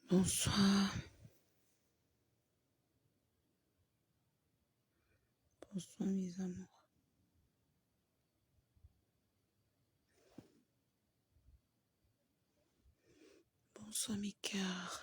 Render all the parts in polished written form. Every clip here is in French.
Bonsoir. Bonsoir mes amours. Bonsoir mes cœurs.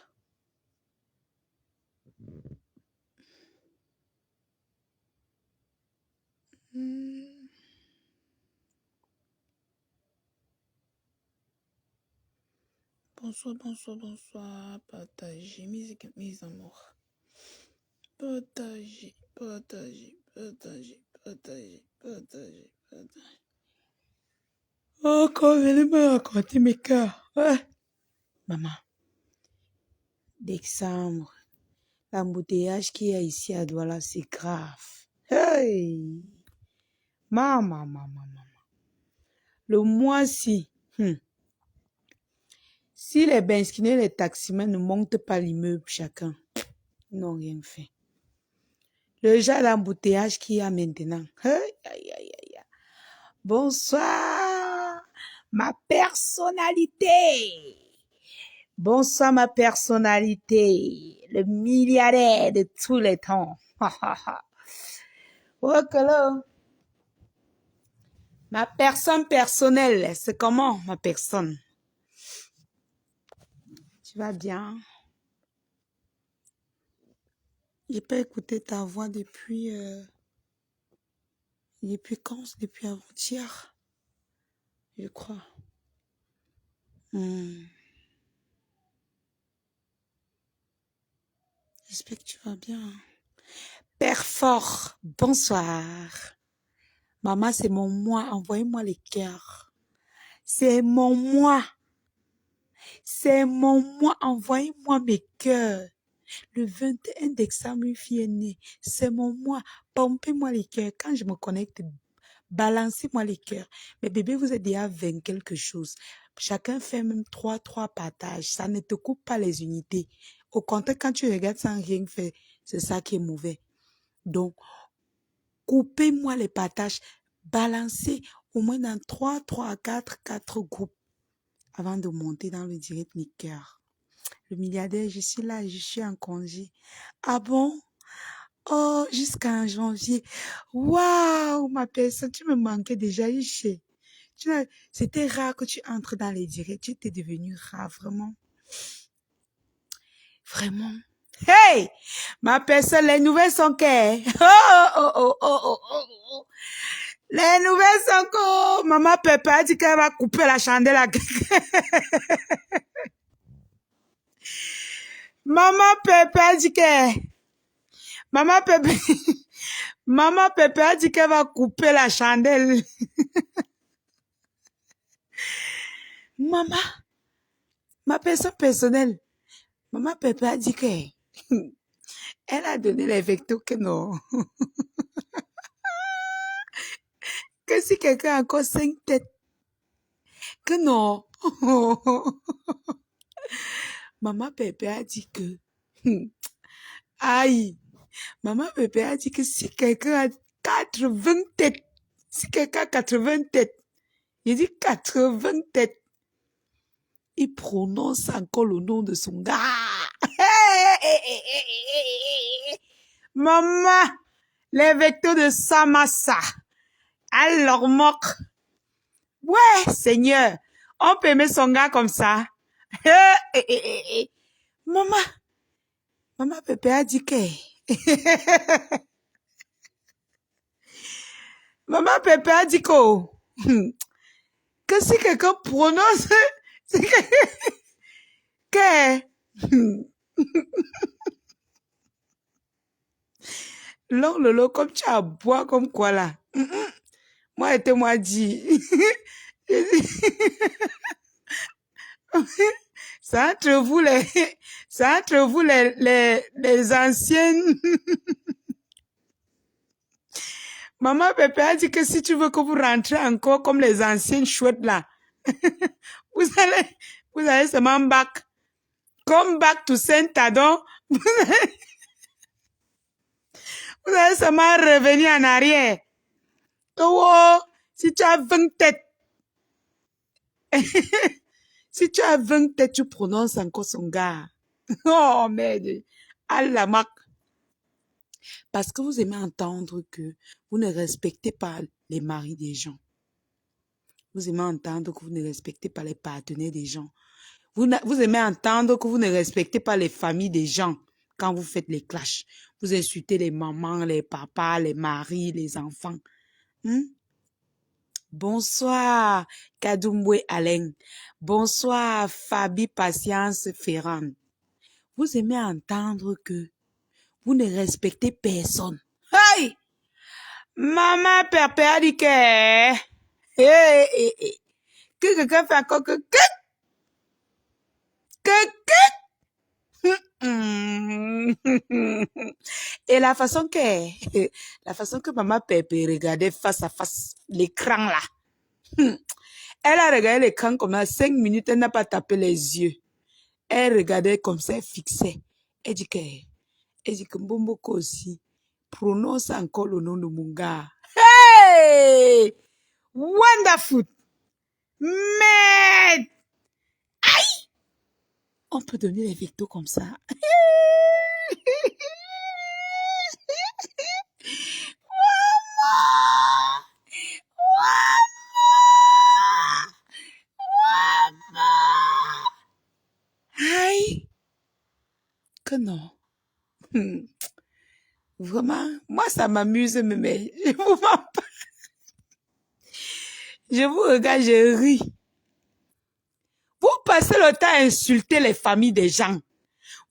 Bonsoir, bonsoir, bonsoir. Partagez mes amours. Partagez, partagez, partagez, partagez, partagez, partagez. Oh, quand venez me raconter mes cœurs. Ouais. Maman, décembre, l'embouteillage qu'il y a ici à Douala, c'est grave. Hey! Maman, maman, maman. Le mois-ci, si les benskins et les taximens ne montent pas l'immeuble chacun, ils n'ont rien fait. Le genre d'embouteillage qu'il y a maintenant. Aïe, aïe, aïe, aïe. Bonsoir, ma personnalité. Bonsoir, ma personnalité. Le milliardaire de tous les temps. Oh, hello. Ma personne personnelle, c'est comment, ma personne? Tu vas bien? J'ai pas écouté ta voix depuis quand? Depuis avant-hier, je crois. J'espère que tu vas bien. Père fort, bonsoir. Maman, c'est mon moi. Envoyez-moi les cœurs. C'est mon moi. C'est mon moi. Envoyez-moi mes cœurs. Le 21 décembre, une fille est née. C'est mon moi. Pompez-moi les cœurs. Quand je me connecte, balancez-moi les cœurs. Mais bébé, vous êtes déjà 20 quelque chose. Chacun fait même 3 partages. Ça ne te coupe pas les unités. Au contraire, quand tu regardes sans rien faire, c'est ça qui est mauvais. Donc, coupez-moi les partages. Balancez au moins dans 3, 4 groupes avant de monter dans le direct mes cœurs. Le milliardaire, je suis là, je suis en congé. Ah bon? Oh, jusqu'en janvier. Waouh, ma personne, tu me manquais déjà, Iché. C'était rare que tu entres dans les directs. Tu étais devenu rare, vraiment. Vraiment. Hey! Ma personne, les nouvelles sont qu'elles. Oh. Les nouvelles sont que maman Pépé a dit qu'elle va couper la chandelle à quelqu'un. Maman Pépé a dit que... Maman Pépé a dit qu'elle va couper la chandelle. Maman, ma personne personnelle, maman Pépé a dit que elle a donné les vectos que non. Que si quelqu'un a encore 5 têtes, que non. Maman Pépé a dit que, aïe, maman Pépé a dit que si quelqu'un a 80 têtes, si quelqu'un a 80 têtes, il dit 80 têtes, il prononce encore le nom de son gars. Maman, les vecteurs de Samassa, alors moque. Ouais, Seigneur, on peut aimer son gars comme ça. Maman Pépé a dit que... Maman Pépé a dit que si quelqu'un prononce, c'est que Lolo, comme tu as bois comme quoi là. Moi, et moi dit. C'est entre vous les anciennes. Maman Pépé a dit que si tu veux que vous rentrez encore comme les anciennes chouettes là, vous allez seulement back. Comme back to Saint-Adon, vous allez seulement revenir en arrière. Oh, si tu as 20 têtes, si tu as 20 têtes, tu prononces encore son gars. Oh, merde. Allah, Mac. Parce que vous aimez entendre que vous ne respectez pas les maris des gens. Vous aimez entendre que vous ne respectez pas les partenaires des gens. Vous aimez entendre que vous ne respectez pas les familles des gens quand vous faites les clashs. Vous insultez les mamans, les papas, les maris, les enfants. Bonsoir, Kadoumboué Alain. Bonsoir, Fabi Patience Ferran. Vous aimez entendre que vous ne respectez personne. Hey! Maman Pépé a dit que... Que quelqu'un fait encore que... Et la façon que maman Pépé regardait face à face l'écran là. Elle a regardé l'écran comme ça 5 minutes, elle n'a pas tapé les yeux. Elle regardait comme ça, elle fixait. Elle dit que Mbomboko aussi prononce encore le nom de mon gars. Hey! Wonderful! Mais aïe! On peut donner les victos comme ça. Aïe! Que non. Vraiment, moi ça m'amuse, mais je vous regarde, je ris. Vous passez le temps à insulter les familles des gens.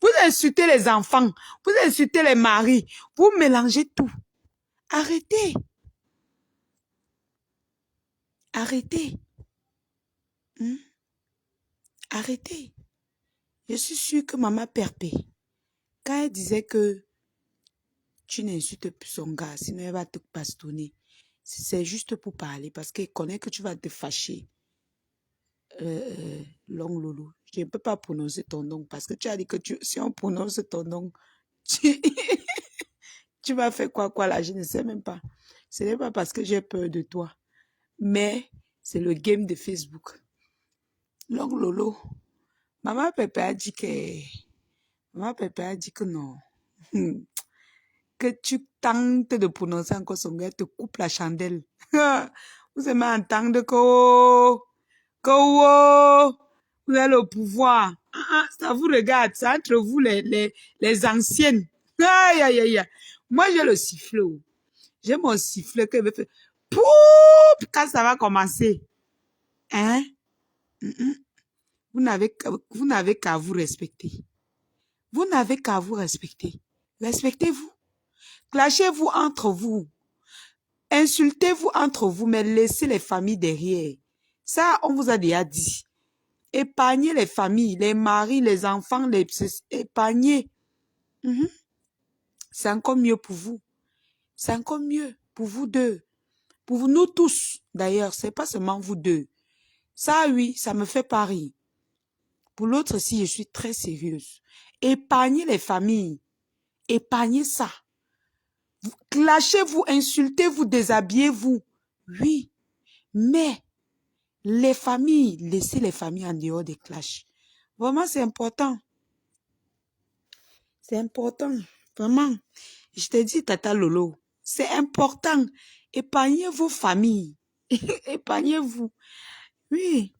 Vous insultez les enfants. Vous insultez les maris. Vous mélangez tout. Arrêtez. Arrêtez. Arrêtez. Je suis sûre que maman Perpé, quand elle disait que tu n'insultes plus son gars, sinon elle va te bastonner, c'est juste pour parler parce qu'elle connaît que tu vas te fâcher. Long Lolo, je ne peux pas prononcer ton nom parce que tu as dit que si on prononce ton nom, tu vas faire quoi là, je ne sais même pas. Ce n'est pas parce que j'ai peur de toi, mais c'est le game de Facebook. Long Lolo, maman Pépé a dit que non. Que tu tentes de prononcer encore son gars, te coupe la chandelle. Vous aimez entendre que vous avez le pouvoir. Ça vous regarde, c'est entre vous les anciennes. Aïe, aïe, aïe. Moi, j'ai le sifflet. J'ai mon sifflet que je vais faire. Poup, quand ça va commencer. Hein? Vous n'avez qu'à vous respecter. Vous n'avez qu'à vous respecter. Respectez-vous. Clashez-vous entre vous. Insultez-vous entre vous, mais laissez les familles derrière. Ça, on vous a déjà dit. Épargnez les familles, les maris, les enfants, épargnez. C'est encore mieux pour vous. C'est encore mieux pour vous deux. Pour vous, nous tous, d'ailleurs, c'est pas seulement vous deux. Ça, oui, ça me fait pas rire. Pour l'autre, si je suis très sérieuse. Épargnez les familles. Épargnez ça. Clashez-vous, insultez-vous, déshabillez-vous. Oui, mais les familles, laissez les familles en dehors des clashs. Vraiment, c'est important. C'est important. Vraiment. Je te dis, Tata Lolo, c'est important. Épargnez vos familles. Épargnez-vous. Oui.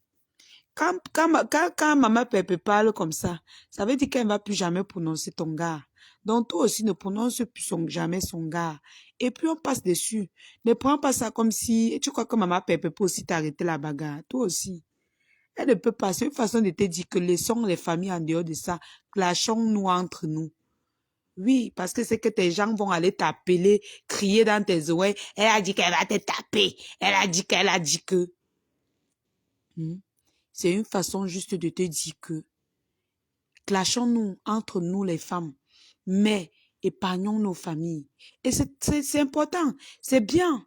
Quand maman Pépé parle comme ça veut dire qu'elle ne va plus jamais prononcer ton gars. Donc, toi aussi, ne prononce plus jamais son gars. Et puis, on passe dessus. Ne prends pas ça comme si tu crois que maman Pépé peut aussi t'arrêter la bagarre. Toi aussi. Elle ne peut pas. C'est une façon de te dire que laissons les familles en dehors de ça. Clashons-nous entre nous. Oui, parce que c'est que tes gens vont aller t'appeler, crier dans tes oreilles. Elle a dit qu'elle va te taper. Elle a dit qu'elle a dit que. C'est une façon juste de te dire que clashons-nous entre nous les femmes, mais épargnons nos familles. Et c'est important, c'est bien.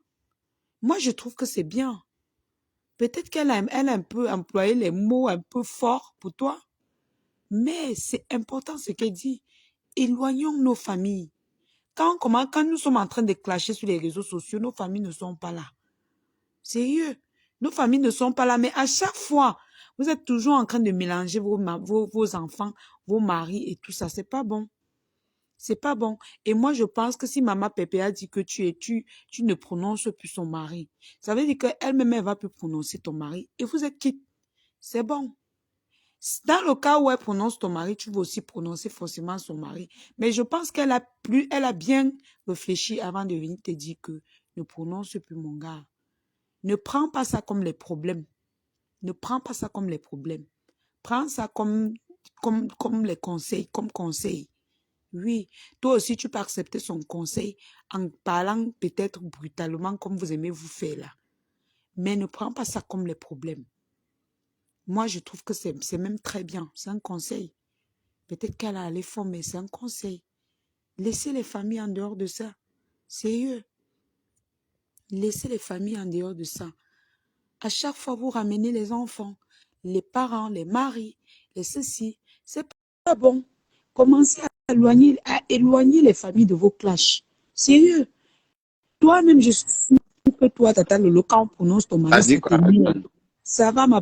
Moi, je trouve que c'est bien. Peut-être qu'elle a un peu employé les mots un peu forts pour toi, mais c'est important ce qu'elle dit. Éloignons nos familles. Quand nous sommes en train de clasher sur les réseaux sociaux, nos familles ne sont pas là. Sérieux, nos familles ne sont pas là, mais à chaque fois, Vous êtes toujours en train de mélanger vos enfants, vos maris et tout ça. C'est pas bon. C'est pas bon. Et moi, je pense que si Maman Pépé a dit que tu ne prononces plus son mari, ça veut dire qu'elle-même, elle va plus prononcer ton mari. Et vous êtes quitte. C'est bon. Dans le cas où elle prononce ton mari, tu vas aussi prononcer forcément son mari. Mais je pense elle a bien réfléchi avant de venir te dire que ne prononce plus mon gars. Ne prends pas ça comme les problèmes. Ne prends pas ça comme les problèmes. Prends ça comme les conseils, comme conseil. Oui, toi aussi, tu peux accepter son conseil en parlant peut-être brutalement comme vous aimez vous faire là. Mais ne prends pas ça comme les problèmes. Moi, je trouve que c'est même très bien. C'est un conseil. Peut-être qu'elle a allé fort, mais c'est un conseil. Laissez les familles en dehors de ça. Sérieux. Laissez les familles en dehors de ça. À chaque fois, vous ramenez les enfants, les parents, les maris, les ceci. C'est pas bon. Commencez à éloigner les familles de vos clashs. Sérieux. Toi-même, je suis sûre que toi, Tata Lolo, quand on prononce ton mari, T'as dit ça quoi? t'énerve. Ça va, ma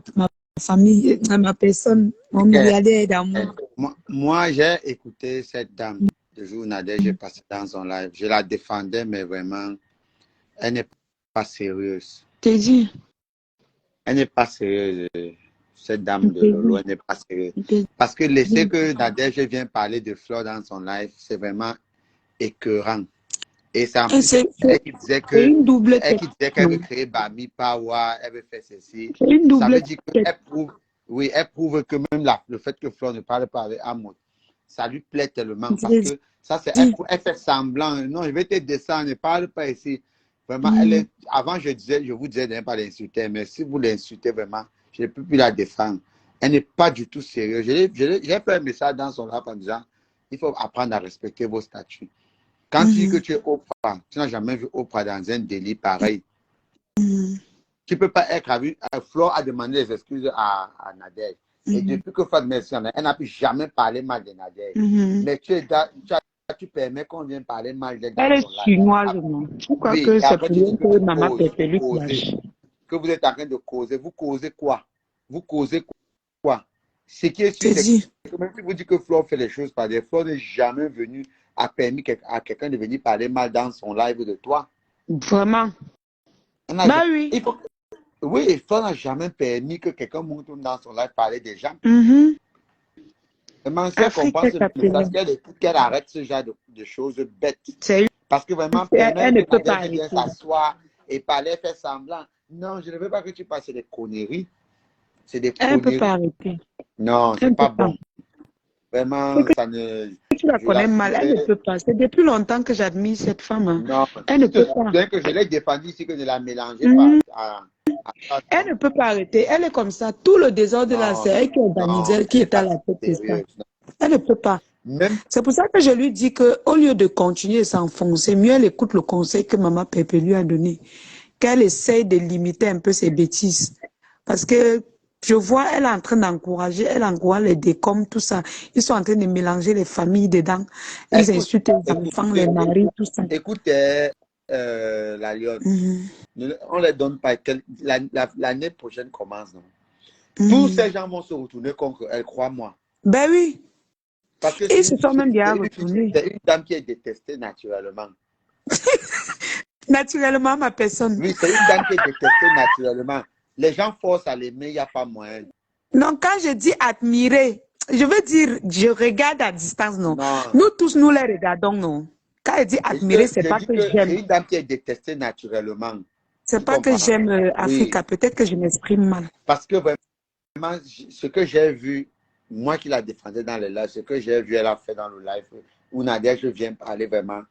famille, ma personne, mon Ok. milliardaire d'amour. Moi, j'ai écouté cette dame de jour Nadège, j'ai passé dans son live. Je la défendais, mais vraiment, elle n'est pas sérieuse. T'es dit, Elle n'est pas sérieuse, cette dame de t'es Lolo, dit, elle n'est pas sérieuse. t'es Parce que laisser dit. que Nadège vienne parler de Flore dans son live, c'est vraiment écœurant. Et c'est en Et plus, c'est elle qui disait c'est que, une double elle tête. qui disait qu'elle veut Non, créer Bami Power, elle veut faire ceci. c'est une Ça double veut dire tête. qu'elle prouve, oui, elle prouve que même le fait que Flore ne parle pas avec Amon, ça lui plaît tellement parce J'ai que ça, c'est, dit. elle fait semblant. Non, je vais te descendre, ne parle pas ici. Vraiment, elle Mm. est, avant, je vous disais de ne pas l'insulter, mais si vous l'insultez vraiment, je ne peux plus la défendre. Elle n'est pas du tout sérieuse. J'ai fait un message dans son rap en disant, il faut apprendre à respecter vos statuts. Quand tu dis que Mm. tu es Oprah, tu n'as jamais vu Oprah dans un délit pareil. Mm. Tu ne peux pas être avec. Flore a demandé des excuses à Nadège. Et Mm. depuis que Fad Messi en a, elle n'a plus jamais parlé mal de Nadège. Mm. Mais tu permets qu'on vienne parler mal d'elle Elle dans est ton live. chinoise, non? Je crois Oui, que et c'est après pour tu elle dis que que tu Maman causes, Pépé vous lui causez, clash. que vous êtes en train de causer. Vous causez quoi? Vous causez quoi? Ce qui est sûr, T'es c'est dit. que même si vous dites que Flore fait les choses par des Flore n'est jamais venu à permis à quelqu'un de venir parler mal dans son live de toi. Vraiment. On a- Bah oui. il faut, oui, Flore n'a jamais permis que quelqu'un monte dans son live parler des gens. Mhm. Vraiment, si elle Afrique comprend est ce captivée. message, qu'elle arrête ce genre de choses bêtes. C'est Parce que vraiment, elle permettre ne que peut pas Nadège vienne arrêter. s'asseoir et parler, faire semblant. Non, je ne veux pas que tu passes des conneries. C'est des Elle ne peut pas conneries. arrêter. Non, Elle c'est ne peut pas pas. bon. Vraiment, C'est que ça ne. tu la Je la connais mal. Elle ne suivais. peut pas. C'est depuis longtemps que j'admire cette femme. Hein. Non, Elle ne tu te peut pas. souviens que je l'ai défendu ici, que je la mélangeais pas Mhm. à ça, Elle non? ne peut pas arrêter. Elle est comme ça. Tout le désordre là, Non, c'est elle qui organise, non, elle elle qui n'est est à pas la tête de ça. sérieuse. Non. Elle ne peut pas. Même, C'est pour ça que je lui dis que au lieu de continuer à s'enfoncer, mieux elle écoute le conseil que Maman Pépé lui a donné. Qu'elle essaye de limiter un peu ses bêtises. Parce que je vois, elle est en train d'encourager, elle encourage les décoms, tout ça. Ils sont en train de mélanger les familles dedans. Ils écoute, insultent les écoute, enfants, les maris, tout ça. écoute, la lionne. Mhm. On ne les donne pas. L'année prochaine commence, non? Tous Mhm. ces gens vont se retourner contre elle, crois-moi. Ben oui. Parce que Et c'est ils se une, sont même bien retournés. c'est une dame qui est détestée naturellement. Naturellement, ma personne. Oui, c'est une dame qui est détestée naturellement. Les gens forcent à l'aimer, il n'y a pas moyen. Non, quand je dis admirer, je veux dire, je regarde à distance, non. Non. Nous tous, nous les regardons, non. Quand je dis admirer, c'est Je pas dis que que c'est j'aime. une dame qui est détestée naturellement. C'est Tu pas que comprends? j'aime Oui. Africa. Peut-être que je m'exprime mal. Parce que vraiment, ce que j'ai vu, moi qui la défendais dans le live, ce que j'ai vu, elle a fait dans le live, où Nadia, je viens parler vraiment.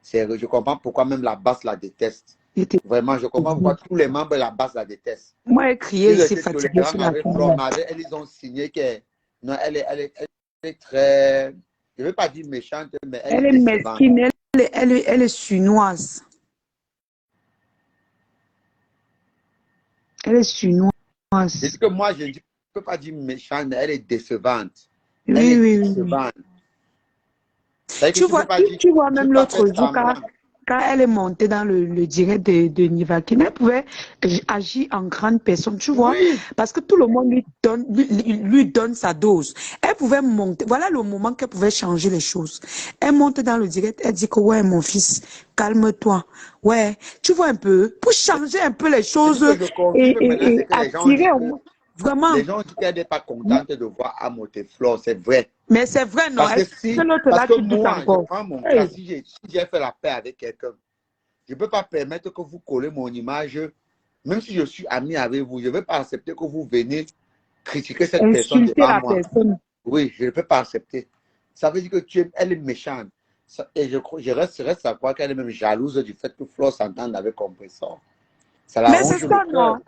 Je comprends pourquoi même la base la déteste. J'étais Vraiment, je comprends pourquoi fatiguée. tous les membres de la base la détestent. Moi, elle criait Ils ici étaient fatiguée tolérants sur la avec Flore, caméra. mais avec elle, ils ont signé qu'elle non, elle est très, je ne veux pas dire méchante, mais elle est Elle est décevante. mesquine, elle est chinoise. Elle est C'est ce chinoise. que moi, je ne peux pas dire méchante, mais elle est décevante. Elle Oui, est oui, oui, oui. décevante. C'est-à-dire que tu ne peux pas dire, Tu vois tu même peux pas faire l'autre jour, semblant. quand elle est montée dans le direct de Nivakin, elle pouvait agir en grande personne, tu vois, Oui. parce que tout le monde lui donne sa dose. Elle pouvait monter, voilà le moment qu'elle pouvait changer les choses. Elle monte dans le direct, elle dit que ouais, mon fils, calme-toi. Ouais, tu vois un peu, pour changer un peu les Ce choses que je confirme maintenant, c'est et que les gens attirer disent au que moins. Vraiment. les gens disent qu'elle n'est pas contente de voir Amoté-Flore. C'est vrai. Mais c'est vrai, non? Parce que Est-ce que si, l'autre parce là, que tu doutes moi, je encore? prends mon cas, Hey. si j'ai fait la paix avec quelqu'un, je ne peux pas permettre que vous collez mon image, même si je suis ami avec vous, je ne vais pas accepter que vous venez critiquer cette personne Insulter devant la moi. personne. Oui, je ne peux pas accepter. Ça veut dire que elle est méchante. Et je reste à croire qu'elle est même jalouse du fait que Flo s'entende avec Compressor. Ça la Mais c'est ronge le ça, cœur. non?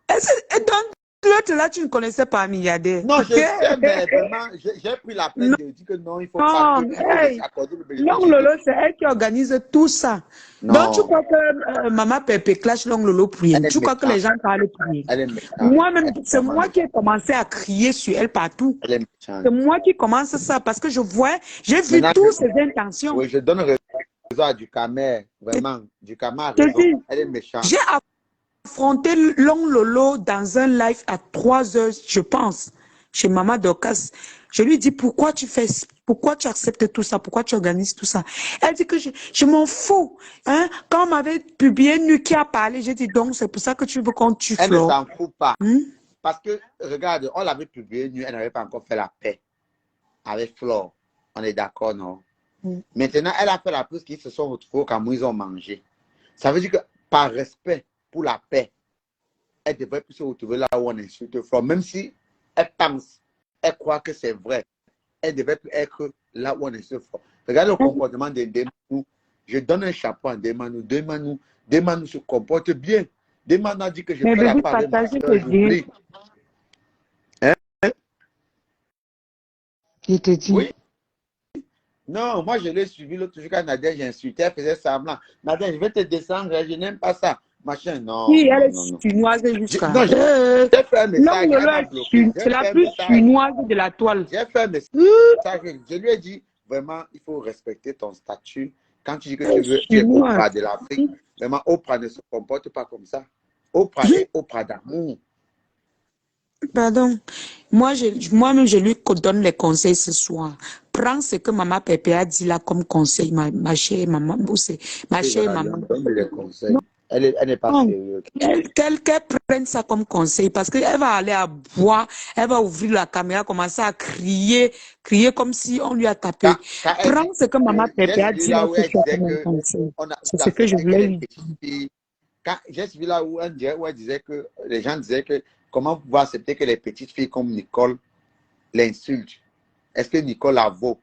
Et donc, l'autre là, tu ne connaissais pas milliardaire. Non, je sais, mais vraiment, j'ai pris la peine Non, de dire que non, il ne faut pas non, qu'il faut laisser hey. accorder le bénéfice Long du doute. Lolo, c'est elle qui organise tout ça. Donc, tu Non, crois que Maman Pépé clash Long Lolo pour rien? elle est Tu crois que les méchante. gens parlent pour rien? Elle est méchante. Elle Moi-même, est c'est vraiment moi qui ai méchante. commencé à crier sur elle partout. Elle est méchante. C'est moi qui commence ça parce que je vois, j'ai vu Maintenant, toutes ses intentions. oui, je donne raison à Ducamer. Vraiment, Ducamer a Je te raison. dis, Elle est méchante. j'ai affronté Long Lolo dans un live à 3 heures, je pense, chez Maman Dorcas. Je lui dis, pourquoi tu acceptes tout ça? Pourquoi tu organises tout ça? Elle dit que je m'en fous. Hein? Quand on m'avait publié Nuki a parlé, j'ai dit, donc c'est pour ça que tu veux qu'on tue Elle ne Flo. s'en fout pas. Hmm? Parce que, regarde, on l'avait publié, elle n'avait pas encore fait la paix avec Flore. On est d'accord, non? Maintenant, elle a fait la pause qu'ils se sont retrouvés quand ils ont mangé. Ça veut dire que par respect pour la paix, elle devrait plus se retrouver là où on insulte Flore. Même si elle pense, elle croit que c'est vrai, elle devrait plus être là où on insulte Flore. Regarde le comportement de Demanou. Je donne un chapeau à Demanou. Demanou se comporte bien. Demanou a dit que je Mais fais la baby, part avec ma partagez soeur, le direct. j'oublie. Hein? Je te dis. Oui. Non, moi je l'ai suivi l'autre jour quand Nadia, j'ai insulté, elle faisait semblant. Nadia, je vais te descendre, je n'aime pas ça. Machin, non, Oui, elle non, non, est non. chinoise jusqu'à. Non, j'ai fait un Long message, elle Lolo m'a bloqué. c'est J'ai la fait un plus message. chinoise de la toile. J'ai fait un message. Je lui ai dit, vraiment, il faut respecter ton statut. Quand tu dis que tu es Chinoise. Oprah de l'Afrique, vraiment, Oprah ne se comporte pas comme ça. Oprah est Oprah d'amour. Pardon. Moi-même, je lui donne les conseils ce soir. Prends ce que Maman Pépé a dit là comme conseil, ma chère maman. Ma Et chère voilà, maman. donne les conseils. Elle n'est pas Non. sérieuse. Qu'elle prenne ça comme conseil parce qu'elle va aller à boire, elle va ouvrir la caméra, commencer à crier comme si on lui a tapé. Quand elle dit, Prends ce que Maman j'ai Pépé a suivi dit là là où ce elle soir disait comme un que conseil. on a C'est ce que je accepté que voulais les lui petites filles. Quand j'ai suivi là où elle disait que les gens disaient que comment vous pouvez accepter que les petites filles comme Nicole l'insultent. Est-ce que Nicole la vaut?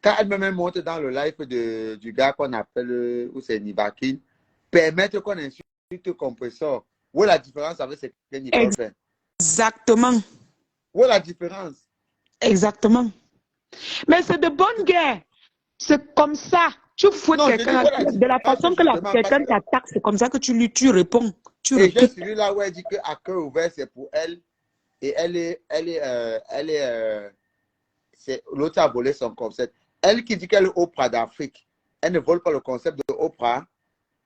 Quand elle me monte dans le live du gars qu'on appelle, ou c'est Nivakin, permettre qu'on insulte Compressor. Où est la différence avec ce que Nicole fait? Exactement. Où est la différence? Exactement. Mais c'est de bonne guerre. C'est comme ça. Tu fouettes Non, je dis quelqu'un, où est la de la différence façon que justement parce quelqu'un que t'attaque, c'est comme ça que tu réponds. Tu et j'ai répliques. suivi là où elle dit qu'à cœur ouvert, c'est pour elle. Et l'autre a volé son concept. Elle qui dit qu'elle est Oprah d'Afrique, elle ne vole pas le concept de Oprah.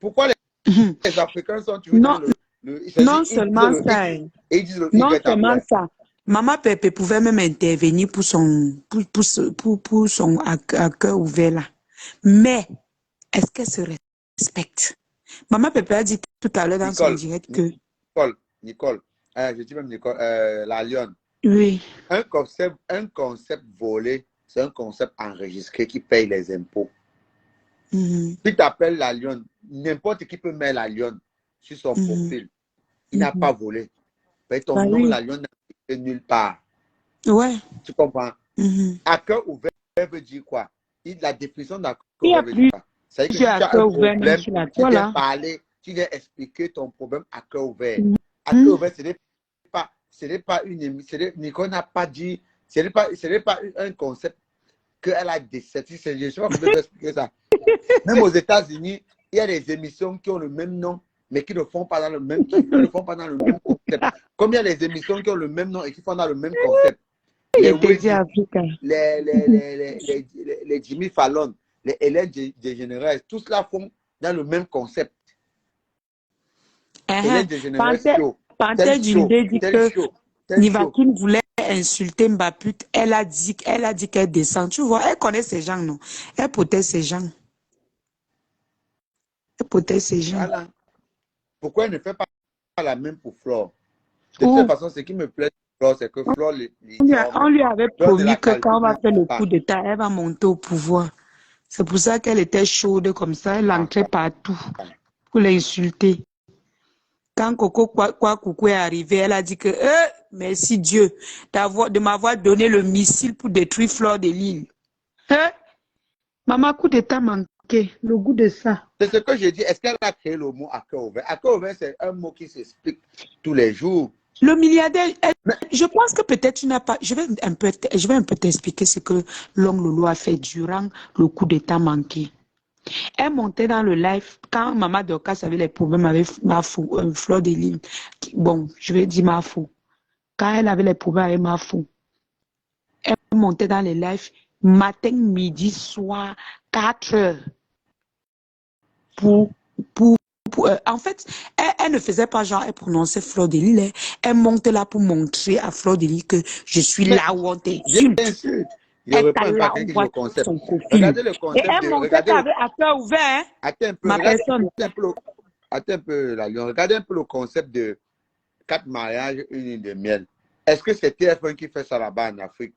Pourquoi les Africains sont toujours dans Non, non ils disent seulement le ça. X et ils disent le Non Y seulement après. ça. Maman Pépé pouvait même intervenir pour son à cœur ouvert là. Mais est-ce qu'elle se respecte? Maman Pépé a dit tout à l'heure dans son Nicole, direct que Nicole, je dis même Nicole, la Lionne. oui. Un concept volé, c'est un concept enregistré qui paye les impôts. Mhm, Si tu appelles la Lionne, n'importe qui peut mettre la Lionne sur son profil. Il n'a pas volé. Mais ton Bah nom, oui. la Lionne, n'a été nulle part. Ouais. Tu comprends? Mhm. À cœur ouvert veut dire quoi? La définition d'accueil Il y a ouvert veut dire plus quoi? C'est-à-dire que de si tu à as un cœur ouvert même problème, sur la tu toile viens là. parler, tu viens expliquer ton problème à cœur ouvert. À cœur Mhm. ouvert, ce n'est pas une émission. Nicole n'a pas dit, ce n'est pas un concept qu'elle a décerté. Je ne sais pas comment je vais expliquer ça. Même aux États-Unis, il y a des émissions qui ont le même nom, mais qui ne font pas dans le même, qui ne font pas dans le même concept. Comme il y a des émissions qui ont le même nom et qui font dans le même concept. Je Les te dis Weddy, Africa. les Jimmy Fallon, les Hélène DeGeneres, tout cela font dans le même concept. Hein. Hélène DeGeneres show, tel Panthère show, Dindé dit tel que show, tel show. Nivakin voulait insulter Mbaput. Elle a dit qu'elle descend. Tu vois, elle connaît ces gens, non? Elle protège ces gens. Elle protège ces gens. Voilà. Pourquoi elle ne fait pas la même pour Flore? De toute Ou façon, ce qui me plaît de Flore, c'est que Flore on lui avait Flore ne promis la que quand on va calcule faire le coup pas. d'État, elle va monter au pouvoir. C'est pour ça qu'elle était chaude comme ça. Elle entrait partout pour l'insulter. Quand Coco Coucou est arrivé, elle a dit que merci Dieu de m'avoir donné le missile pour détruire Fleur de Lille. Maman, coup d'état manqué, le goût de ça. C'est ce que j'ai dit. Est-ce qu'elle a créé le mot à cœur ouvert? À cœur ouvert, c'est un mot qui s'explique tous les jours. Le milliardaire, je pense que peut-être tu n'as pas. Je vais un peu t'expliquer ce que l'homme Lolo a fait durant le coup d'état manqué. Elle montait dans le live quand Maman Dorcas avait les problèmes avec Fleur de Lille. Bon, je vais dire Mafou. Quand elle avait les problèmes avec Mafou, elle montait dans les lives matin, midi, soir, 4 heures. En fait, elle ne faisait pas genre, elle prononçait Fleur de Lille. Elle montait là pour montrer à Fleur de Lille que je suis là où on t'insulte. Bien sûr. Je Elle reprends t'a un peu à là, on quelqu'un qui voit le concept. son profil. Regardez le Et concept elle de. montait Regardez le, à cœur ouvert, hein, attends un peu, ma regardez, personne. attends un peu, la Lyon. Regardez un peu le concept de 4 mariages, une lune de miel. Est-ce que c'est TF1 qui fait ça là-bas en Afrique?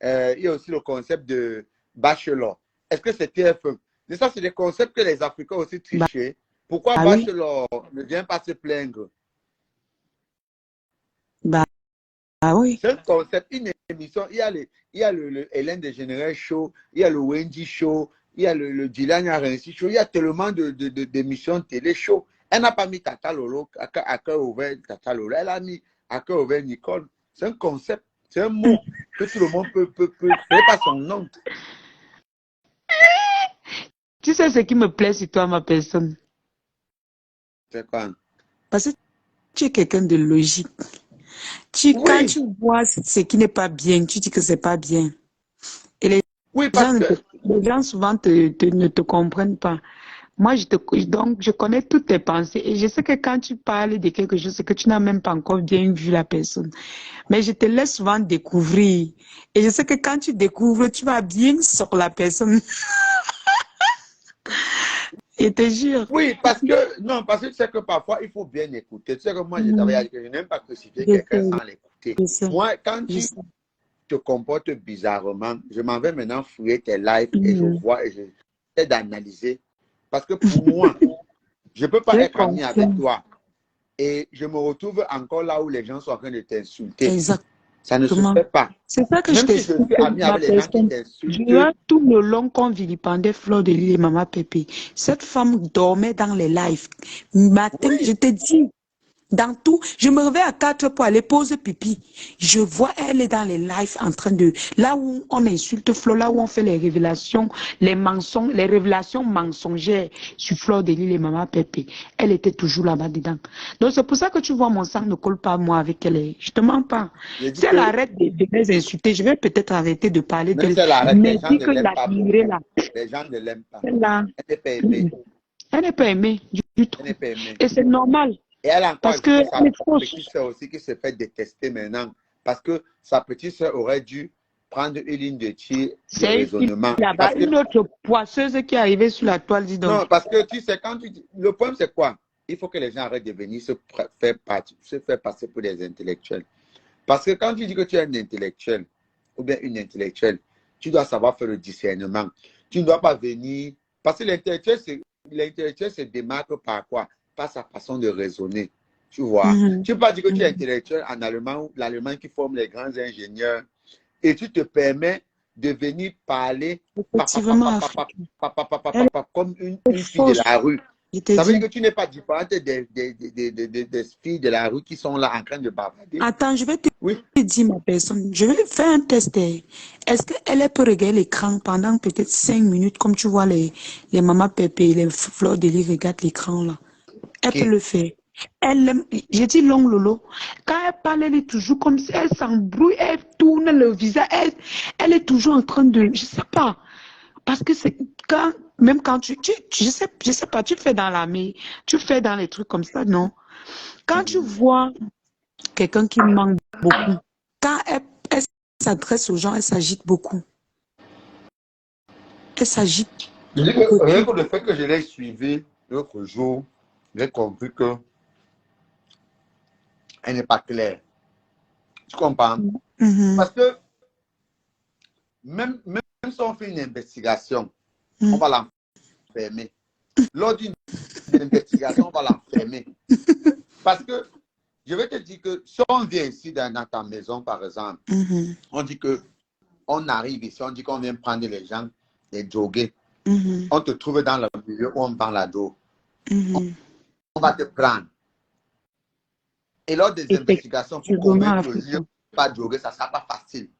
Il y a aussi le concept de bachelor. Est-ce que c'est TF1? Mais ça, c'est des concepts que les Africains ont aussi triché. Pourquoi Bah oui. bachelor ne vient pas se plaindre? Bah oui. C'est un concept, une émission. Il y a le Hélène DeGeneres Show, il y a le Wendy Show, il y a le Dylan Arensi Show. Il y a tellement d'émissions télé show. Elle n'a pas mis Tata Lolo à cœur ouvert, Tata Lolo. Elle a mis à cœur ouvert Nicole. C'est un concept, c'est un mot que tout le monde peut faire par son nom. Tu sais ce qui me plaît sur toi, ma personne? C'est quoi? Parce que tu es quelqu'un de logique. Quand tu vois ce qui n'est pas bien, tu dis que c'est pas bien. Et les gens souvent ne te comprennent pas. Moi, donc, je connais toutes tes pensées et je sais que quand tu parles de quelque chose, c'est que tu n'as même pas encore bien vu la personne. Mais je te laisse souvent découvrir. Et je sais que quand tu découvres, tu vas bien sur la personne. Je te jure. Oui, parce que tu sais que parfois, il faut bien écouter. Tu sais que moi, je n'aime pas crucifier quelqu'un sans l'écouter. Moi, quand tu te comportes bizarrement, je m'en vais maintenant fouiller tes lives et je vois et j'essaie d'analyser. Parce que pour moi, je ne peux pas être ami avec toi. Et je me retrouve encore là où les gens sont en train de t'insulter. Exactement. Ça ne se fait pas. C'est ça que Même je si je suis ami avec les gens qui t'insultent. Durant tout le long qu'on vilipendait Fleur de Lille et Maman Pépé, cette femme dormait dans les lives. Matin, je te dis, dans tout, je me réveille à 4 heures pour aller poser pipi. Je vois, elle est dans les lives en train de... Là où on insulte Fleur, là où on fait les révélations, les mensonges, les révélations mensongères sur Fleur de Lille et Maman Pépé. Elle était toujours là-bas dedans. Donc c'est pour ça que tu vois, mon sang ne colle pas moi avec elle. Je te mens pas. Si elle arrête de les insulter, je vais peut-être arrêter de parler d'elle. Mais les gens ne l'aiment pas beaucoup. Les gens ne l'aiment pas. Elle n'est pas aimée. Elle n'est pas aimée du tout. Elle n'est pas aimée. Et c'est normal. Et elle a encore parce que sa petite soeur aussi qui se fait détester maintenant. Parce que sa petite soeur aurait dû prendre une ligne de tir de raisonnement. Là-bas, une autre poisseuse qui est arrivée sur la toile, dis donc. Non, parce que tu sais, le problème c'est quoi? Il faut que les gens arrêtent de venir se faire passer pour des intellectuels. Parce que quand tu dis que tu es un intellectuel ou bien une intellectuelle, tu dois savoir faire le discernement. Tu ne dois pas venir... Parce que l'intellectuel se démarque par quoi? Par sa façon de raisonner. Tu vois? Tu ne peux pas dire que tu es intellectuel en allemand ou l'allemand qui forme les grands ingénieurs et tu te permets de venir parler comme une fille de la rue. Ça veut dire que tu n'es pas différente des filles de la rue qui sont là en train de bavarder. Attends, je vais te dire ma personne. Je vais faire un test. Est-ce qu'elle peut regarder l'écran pendant peut-être 5 minutes comme tu vois les mamans Pépé, les Fleurs de Lille regardent l'écran là. Elle peut le faire. J'ai dit long Lolo. Quand elle parle, elle est toujours comme si elle s'embrouille, elle tourne le visage. Elle est toujours en train de... Je sais pas. Parce que Même quand je sais pas, tu fais dans l'armée, tu fais dans les trucs comme ça, non? Quand tu vois quelqu'un qui manque beaucoup, quand elle s'adresse aux gens, elle s'agite beaucoup. Elle s'agite Je dis que rien beaucoup. que le fait que je l'ai suivi l'autre jour, j'ai compris que elle n'est pas claire. Tu comprends? Mhm, Parce que même si on fait une investigation, on mhm, va l'enfermer. Lors d'une investigation, on va l'enfermer. Parce que je vais te dire que si on vient ici dans ta maison, par exemple, mhm, on dit que on arrive ici, on dit qu'on vient prendre les gens, les droguer. mhm, On te trouve dans le milieu où on vend la drogue. mhm. On va te prendre. Et lors des investigations, pour Effectivement, convaincre le juge Africain. de ne pas droguer, ça ne sera pas facile.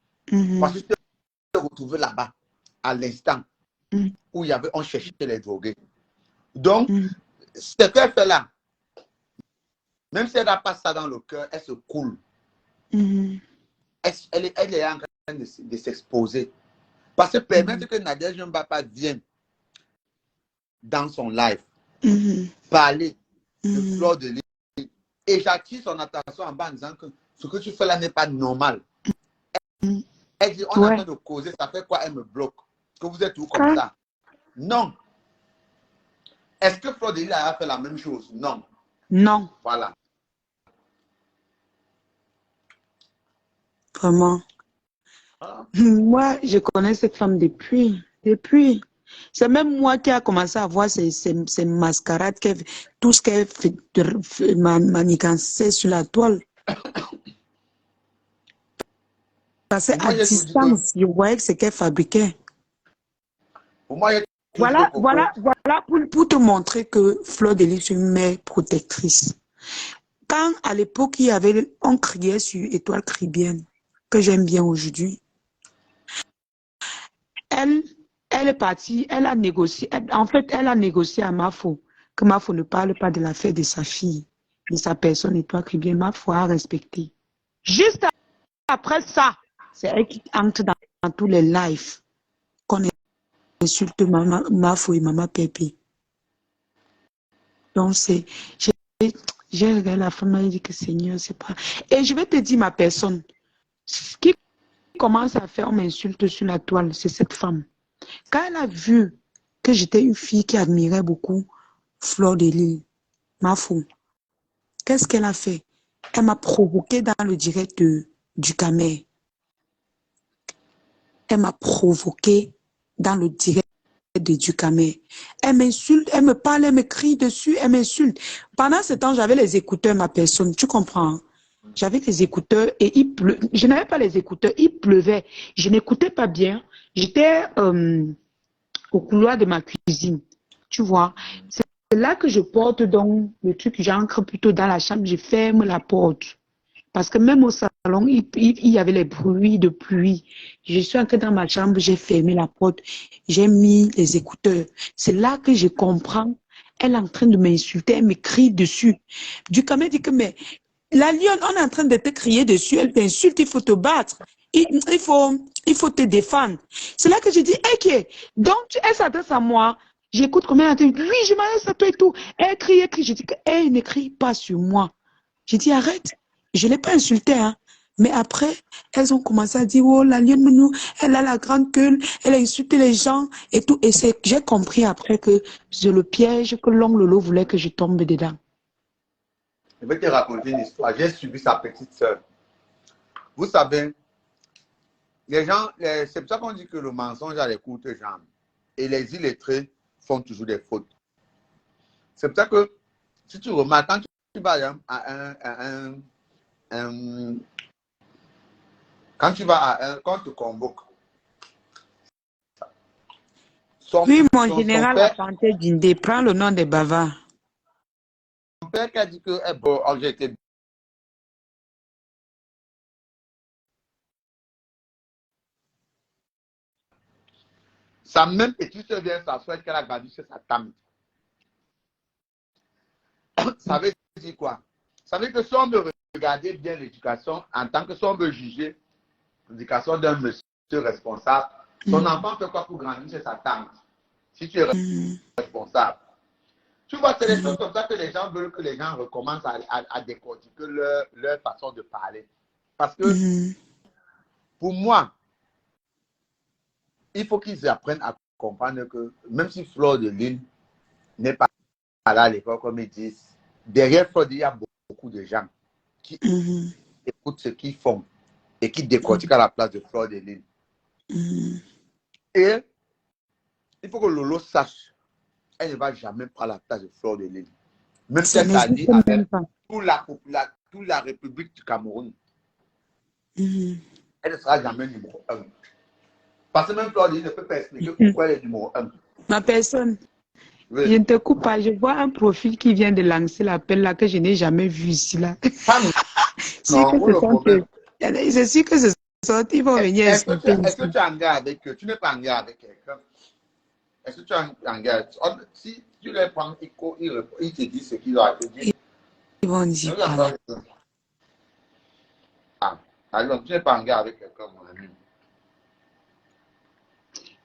Parce Mhm, que tu te retrouves là-bas, à l'instant mhm, où on cherchait les drogués. Donc, mhm, ce qu'elle fait là, même si elle n'a pas ça dans le cœur, elle se coule. mhm, Elle est en train de s'exposer. Parce que permettre que Nadia Mbapa vienne dans son live, mhm, parler de mhm, Fleur de Lys, et j'attire son attention en bas en disant que ce que tu fais là n'est pas normal. mhm. Elle dit, on est en Ouais. train de causer, ça fait quoi? Elle me bloque. Que vous êtes tout comme Ah, ça. Non. Est-ce que Fleur de Lys a fait la même chose? Non. non, Voilà. vraiment. Ah. Moi, je connais cette femme depuis. C'est même moi qui a commencé à voir ces mascarades, tout ce qu'elle manigançait sur la toile. Parce Pour qu'à moi, j'ai tout dit que, distance, je voyais que ce qu'elle fabriquait. pour moi, j'ai tout dit que Coco, Voilà pour te montrer que Fleur de Lys est une mère protectrice. Quand à l'époque, on criait sur Étoile Caribéenne, que j'aime bien aujourd'hui, elle, elle est partie, elle a négocié, en fait, elle a négocié à Mafo, que Mafo ne parle pas de l'affaire de sa fille, de sa personne Étoile Caribéenne. Mafo a respecté. Juste après ça, c'est elle qui entre dans tous les lives qu'on insulte Mafo et Maman Pépé. Donc, j'ai j'ai regardé la femme et dit que Seigneur, c'est pas. Et je vais te dire ma personne. Ce qui commence à faire, on m'insulte sur la toile, c'est cette femme. Quand elle a vu que j'étais une fille qui admirait beaucoup Fleur de Lys, ma fou, qu'est-ce qu'elle a fait? Elle m'a provoqué dans le direct du Camer. Elle m'a provoqué dans le direct de Ducamé. Elle m'insulte, elle me parle, elle me crie dessus, elle m'insulte. Pendant ce temps, j'avais les écouteurs, ma personne, tu comprends? J'avais les écouteurs et je n'avais pas les écouteurs, il pleuvait. Je n'écoutais pas bien. J'étais au couloir de ma cuisine, tu vois. C'est là que je porte donc le truc, j'entre plutôt dans la chambre, je ferme la porte. Parce que même au salon, il y avait les bruits de pluie. Je suis entrée dans ma chambre, j'ai fermé la porte, j'ai mis les écouteurs. C'est là que je comprends. Elle est en train de m'insulter, elle me crie dessus. Du coup, elle dit que, mais la lionne, on est en train de te crier dessus, elle t'insulte, il faut te battre. Il faut te défendre. C'est là que je dis, ok, donc elle s'adresse à moi. J'écoute comment elle dit, oui, je m'adresse à toi et tout. Elle crie, elle crie. Je dis, elle ne crie pas sur moi. J'ai dit, arrête. Je ne l'ai pas insultée, hein. Mais après, elles ont commencé à dire, oh, la lionne Menou, elle a la grande gueule, elle a insulté les gens et tout. Et j'ai compris après que c'est le piège que l'oncle Lolo voulait que je tombe dedans. je vais te raconter une histoire. J'ai suivi sa petite sœur. Vous savez, les gens, c'est pour ça qu'on dit que le mensonge a les courtes jambes. Et les illettrés font toujours des fautes. C'est pour ça que, si tu remarques, quand tu vas un- quand tu vas quand on te convoque, Oui, mon son général, la père, panthère d'Indé, prends le nom des bavards. son père qui a dit que eh, bon, oh, j'ai été. Sa même petite soeur vient s'asseoir qu'elle a grandi chez sa tante. Ça veut dire quoi? Ça veut dire que si on veut regarder bien l'éducation, en tant que si on veut juger l'éducation d'un monsieur responsable, son enfant fait quoi pour grandir chez sa tante? si tu es Mhm. responsable. Tu vois, c'est des Mhm. choses comme ça que les gens veulent que les gens recommencent à décortiquer leur façon de parler. Parce que Mhm. pour moi, il faut qu'ils apprennent à comprendre que même si Fleur de Lune n'est pas là à l'école, comme ils disent, derrière Fleur de Lune, il y a beaucoup de gens qui Mhm. écoutent ce qu'ils font et qui décortiquent à la place de Fleur de Lune. Mhm. Et il faut que Lolo sache, elle ne va jamais prendre la place de Fleur de Lune. Même si Ça elle n'existe s'allie avec même pas. toute la République du Cameroun, Mhm. elle ne sera jamais numéro un. Parce que même Fleur de Lune ne peut pas expliquer pourquoi elle est numéro un. Ma personne, je Oui. ne te coupe pas. Je vois un profil qui vient de lancer l'appel là que je n'ai jamais vu ici là. Pas Si que non, où ce le sont problème? c'est sûr que ce sont, ils vont venir insulter Est-ce que ici. tu es en guerre avec eux? Tu n'es pas en guerre avec quelqu'un. Est-ce que tu es en guerre? Si tu les prends, ils te disent ce qu'ils doivent te dire. Ils vont dire par là. Ah, alors, tu n'es pas en guerre avec quelqu'un, mon ami.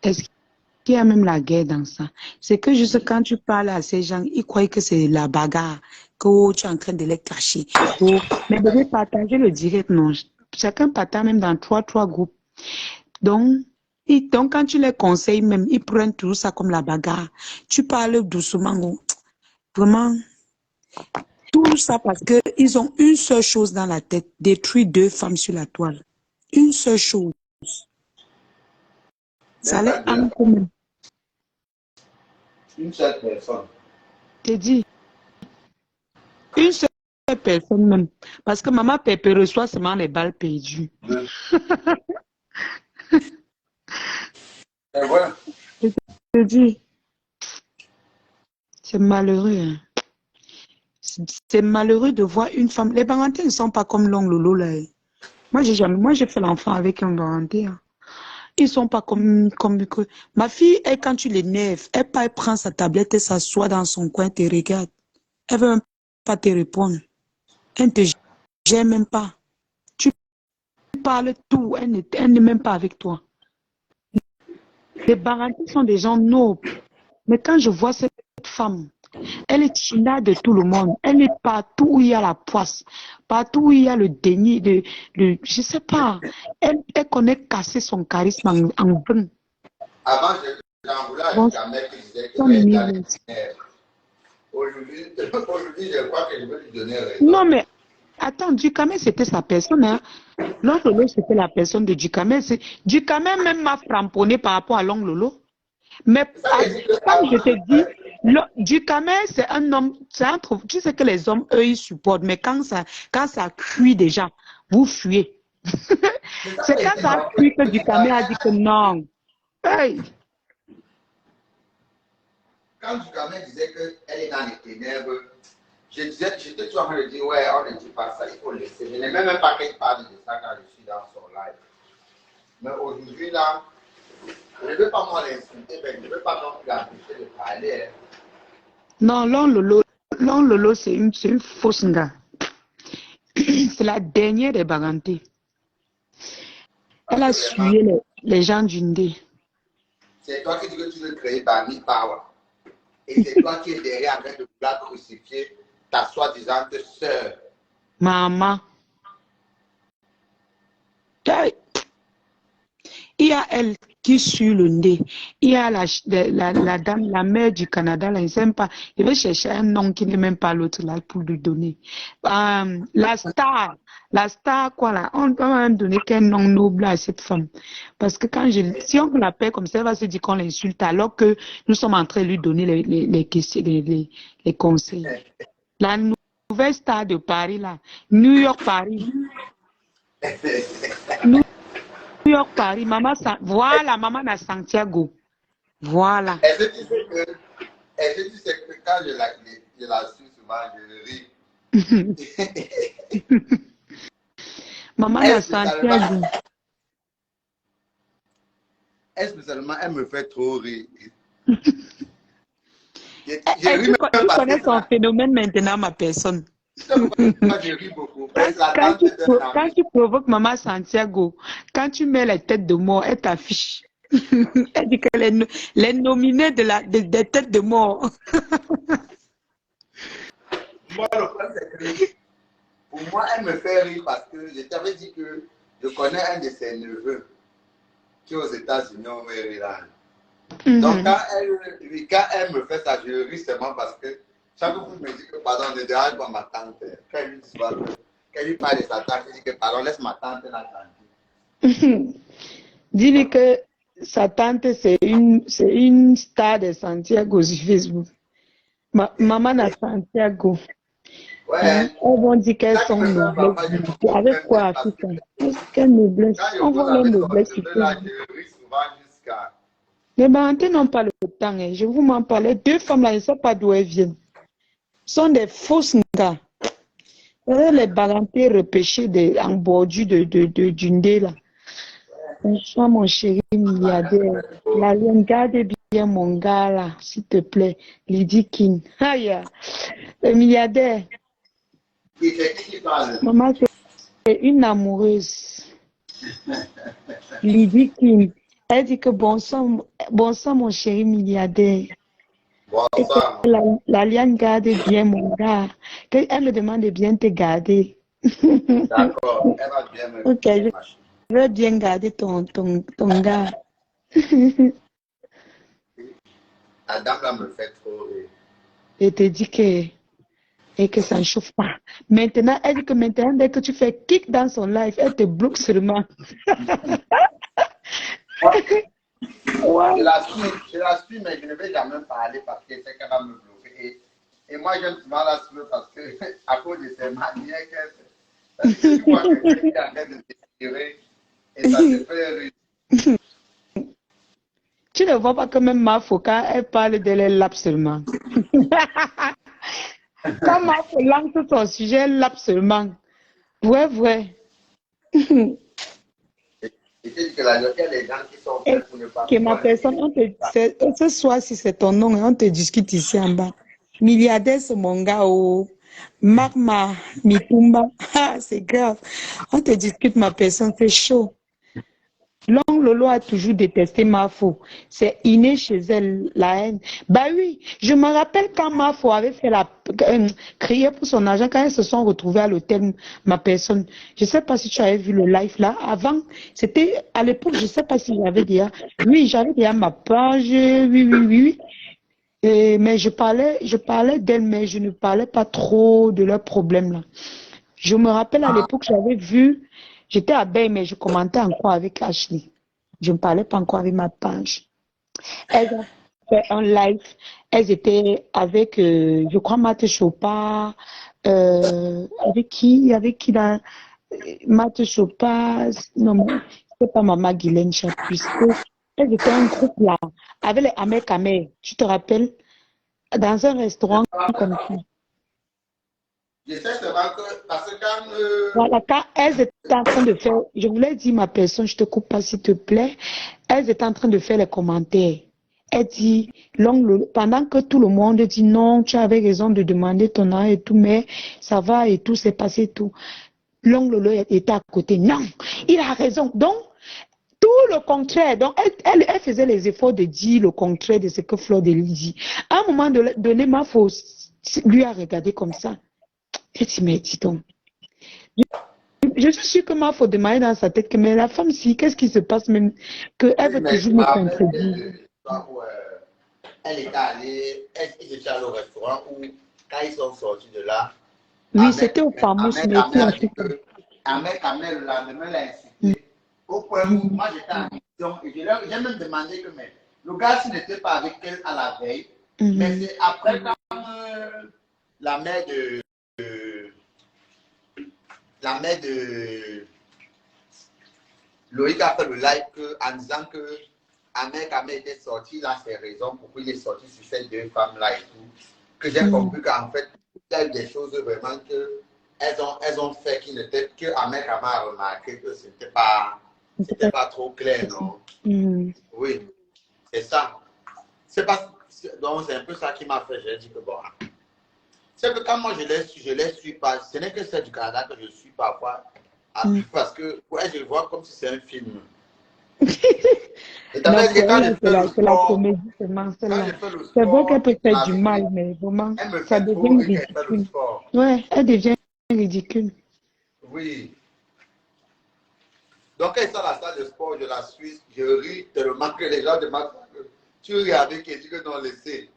Est-ce qu'il y a même la guerre dans ça? C'est que juste quand tu parles à ces gens, ils croient que c'est la bagarre, que tu es en train de les cacher. Oh, mais de partager le direct, non. Chacun partage même dans trois groupes. Donc, donc, quand tu les conseilles même, ils prennent tout ça comme la bagarre. Tu parles doucement. Oh. Vraiment, tout ça parce qu'ils ont une seule chose dans la tête, détruire 2 femmes sur la toile. Une seule chose. Ça Même les pas deux, hante même. une seule personne. Je te dis, une seule personne même. Parce que maman Pépé reçoit seulement les balles perdues. Deux. Et voilà. Je te dis, c'est malheureux. Hein. C'est malheureux de voir une femme. Les Barantais ne sont pas comme l'ongle Lolo là. Moi j'ai fait l'enfant avec un Barantais. Hein. Ils sont pas comme que. Ma fille, elle, quand tu l'énerves, elle prend sa tablette et s'assoit dans son coin, te regarde. Elle veut même pas te répondre. Elle ne te gère même pas. Tu parles tout, elle n'est même pas avec toi. Les Barantais sont des gens nobles. Mais quand je vois cette femme, elle est china de tout le monde. Elle est partout où il y a la poisse, partout où il y a le déni, je sais pas. Elle connaît casser son charisme en vain. Avant, j'en voulais à Bon, Dugamel qui disait son qu'elle était à niveau. l'extérieur. Aujourd'hui, je crois que je veux lui donner raison. Non, mais attends, Ducamel, c'était sa personne. Hein. L'oncle Lolo, c'était la personne de Ducamel. Ducamel même m'a framponné par rapport à l'oncle Lolo. Mais Ça veut dire que comme je avant, te dis, Ducamel, c'est un homme, tu sais que les hommes, eux, ils supportent. Mais quand ça cuit déjà, vous fuyez. c'est ça C'est que quand je dis, ça a non. cuit que Ducamel a dit que non. Hey. Quand Dugamel disait qu'elle est dans les ténèbres, j'étais toujours en train de dire, ouais, on ne dit pas ça, il faut laisser. Je n'ai même pas qu'elle parle de ça quand je suis dans son live. Mais aujourd'hui, là, je ne veux pas moi l'insulter, mais je ne veux pas non plus l'empêcher de parler. Hein. Non, l'oncle Lolo, c'est une fausse gars. C'est la dernière des bagantés. Elle Parce a que vraiment, suivi les gens d'Undé. c'est toi qui dis que tu veux créer Bami Power. Et c'est toi qui es derrière en train de vouloir crucifier ta soi-disant sœur. Maman. Hey. Il y a elle qui suit le nez. Il y a la dame, la mère du Canada, là, il ne pas. Il veut chercher un nom qui n'est même pas l'autre là pour lui donner. La star, quoi là, on peut même donner qu'un nom noble à cette femme. Parce que si on l'appelle comme ça, elle va se dire qu'on l'insulte alors que nous sommes en train de lui donner les questions, les conseils. La nouvelle star de Paris là, New York, Paris. New York, Paris, voilà, maman à Santiago. Voilà. Est-ce que tu sais que quand je la suis souvent, je ris. Maman à Santiago. Spécialement, elle me fait trop rire. Je ris Tu même parce connais que son phénomène maintenant, ma personne. moi, je ris beaucoup. C'est la tante d'un ami. Quand tu provoques Maman Santiago, quand tu mets la tête de mort, elle t'affiche. Elle dit qu'elle est les nominés des têtes de mort. Moi, le problème, c'est que pour moi, elle me fait rire parce que je t'avais dit que je connais un de ses neveux qui est aux États-Unis, au Maryland. Donc, Mhm. quand elle me fait ça, je ris seulement parce que chaque fois qu'il me dit que pardon, ne dérange pas ma tante. Quand elle lui dit souvent que, quand elle lui parle de sa tante, elle dit que pardon, laisse ma tante la tranquille. Dis-lui que sa tante, c'est une star de Santiago sur Facebook. Maman à Santiago. Hein? Ouais, Elles vont dire qu'elles quand il sont me fait un noblesses. papa, je me Avec moque même quoi, d'elle parce que Africain? Quelle noblesse? quand je On cause voit les avec son noblesses sur neveu là, Facebook. je ris souvent jusqu'à. Les Barantais n'ont pas le temps. Hein. Je vous m'en parlais. Deux femmes là, je ne sais pas d'où elles viennent. Ce sont des fausses gars. Les Barantais repêchés en bordure d'une dé là. Bonsoir mon chéri milliardaire. L'alien, garde bien mon gars là, s'il te plaît. Lydie King. Aïe, le milliardaire. Oui, c'est qui parle? Maman, c'est une amoureuse. Lydie King. Elle dit que bonsoir mon chéri milliardaire. Et que Bonsoir. l'alien garde bien mon gars. Elle me demande de bien te garder. D'accord, elle va bien me Ok, je machin. veux bien garder ton gars. La dame là me fait trop rire. Et te dit que ça ne chauffe pas. Maintenant, elle dit que maintenant, dès que tu fais kick dans son live, elle te bloque seulement. Ouais. Je la suis, mais je ne vais jamais parler parce qu'elle sait qu'elle va me bloquer. Et moi, j'aime souvent la suivre parce que, à cause de ses manières qu'elle fait. Parce que tu vois quelqu'un qui est en train de t'inspirer et ça te fait rire. Tu ne vois pas que même ma quand elle parle de les laps seulement. Quand ma lance son sujet, elle lape seulement. Ouais, ouais. Et tu dis que la il y a des gens qui sont Et faits pour ne pas que ma pouvoir le personne, dire. ce soir, si c'est ton nom, on te discute ici en bas. Milliardaire, c'est mon gars, oh. Magma, Mitumba, ah, c'est grave. On te discute ma personne, c'est chaud. L'oncle Lolo a toujours détesté Mafo. C'est inné chez elle, la haine. Bah oui, je me rappelle quand Mafo avait fait crier pour son argent, quand elles se sont retrouvées à l'hôtel, ma personne. Je sais pas si tu avais vu le live là. Avant, c'était à l'époque, je sais pas si j'avais déjà. Oui, j'avais déjà ma page. Oui, oui, oui, oui. Mais je parlais d'elle, mais je ne parlais pas trop de leurs problèmes là. Je me rappelle à l'époque, j'avais vu, j'étais à Bay, mais je commentais encore avec Ashley. Je ne parlais pas encore avec ma page. Elles ont fait un live. Elles étaient avec, je crois, Matt Chopa. Avec qui là? Matt Chopa. Non, mais c'est pas Maman Guylaine Chapuis. Elles étaient un groupe là, avec les Amer Kamer. Tu te rappelles? Dans un restaurant comme ça. Je sais seulement que, parce que quand Voilà, quand elles étaient en train de faire, je voulais dire ma personne, je te coupe pas s'il te plaît, elles étaient en train de faire les commentaires. Elle dit, pendant que tout le monde dit non, tu avais raison de demander ton âge et tout, mais ça va et tout, c'est passé et tout. L'ongle Lolo était à côté. Non, il a raison. Donc, tout le contraire. Donc, elle faisait les efforts de dire le contraire de ce que Fleur de dit. À un moment donné, ma fausse lui a regardé comme ça. Elle dit, mais dis donc. Je suis sûre que ma faut démarrer dans sa tête que mais la femme si qu'est-ce qui se passe même qu'elle oui, veut mais je toujours me me rappelle contredire. de l'histoire où elle était allée, ils étaient allés au restaurant où, quand ils sont sortis de là, Oui, c'était au fameux mais Ahmed tout en a tout dit cas. que Ahmed, le lendemain, l'a incité. Au point où moi j'étais en mission et j'ai même demandé que mais, le gars s'il n'était pas avec elle à la veille, mais c'est après quand la mère de. La mère de Loïc a fait le live en disant que Ahmed Kamel était sorti, là, ses raisons pourquoi il est sorti sur ces deux femmes-là et tout. Que j'ai compris qu'en fait, il y a eu des choses vraiment que elles ont fait que Ahmed Kamel a remarqué que c'était pas trop clair, non? Oui, c'est ça. Donc c'est un peu ça qui m'a fait, j'ai dit que bon. C'est que quand moi je les suis pas, ce n'est que celle du Canada que je suis parfois, parce que ouais, je le vois comme si c'est un film. Et Non, t'avais dit, pour quand elle, je fais le c'est la sport, comédie seulement, quand celle-là. je fais le C'est vrai qu'elle sport, peut je faire du l'avais mal, dit, mais vraiment, elle me ça fait trop devient rire quand elle fait le ridicule. sport. Ouais, elle devient ridicule. Oui. Donc, quand ils sont à la salle de sport, je la suis, je ris tellement que les gens demandent que tu ris avec et tu que non, laissez.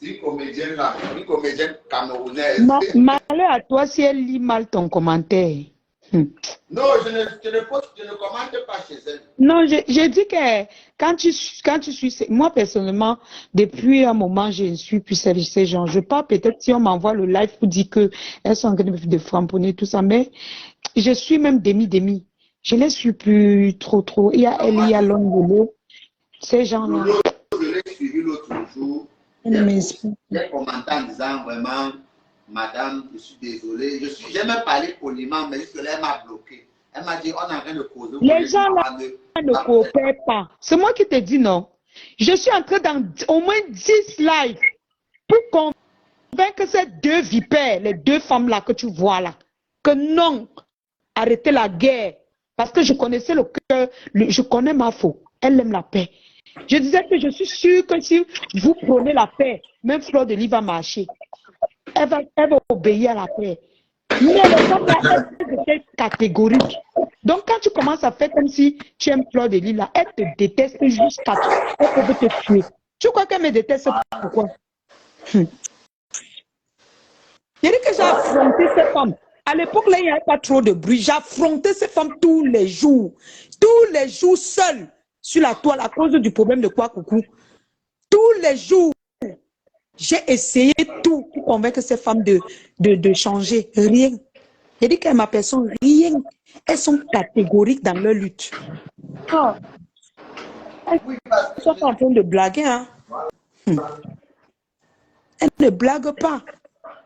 C'est une comédienne là, une comédienne camerounaise. Malheur à toi si elle lit mal ton commentaire. Non, je ne commande pas chez elle. Non, j'ai dit que quand tu suis, moi personnellement, depuis un moment, je ne suis plus ces gens. Je parle peut-être si on m'envoie le live pour dire que elles sont en train de framponner tout ça, mais je suis même demi-demi. Je ne les suis plus trop. Il y a Non, elle, il moi, y a Longolo, ces gens-là. Lolo, je l'ai suivi l'autre jour. Elle ne m'inspire. J'ai commenté en disant vraiment, madame, je suis désolé. J'ai même parlé poliment, mais juste là, elle m'a bloqué. Elle m'a dit, on est en train de causer. Les gens là ne coopèrent pas. C'est moi qui te dis non. Je suis en train dans au moins 10 lives pour convaincre ces deux vipères, les deux femmes là que tu vois là, que non, arrêtez la guerre. Parce que je connaissais le cœur, je connais ma faute. Elle aime la paix. Je disais que je suis sûre que si vous prenez la paix, même Fleur de Lys va marcher. Elle va obéir à la paix. Mais les femmes là, elles étaient catégoriques. Donc quand tu commences à faire comme si tu aimes Fleur de Lys là, elle te déteste jusqu'à elle peut te tuer. Tu crois qu'elle me déteste pourquoi? J'ai dit que j'ai affronté ces femmes. À l'époque, là, il n'y avait pas trop de bruit. J'affrontais ces femmes tous les jours. Tous les jours, seul, sur la toile, à cause du problème de quoi, coucou. Tous les jours, j'ai essayé tout pour convaincre ces femmes de changer. Rien. J'ai dit qu'elles m'appellent rien. Elles sont catégoriques dans leur lutte. Oh, elles sont en train de blaguer, hein. Elles ne blaguent pas.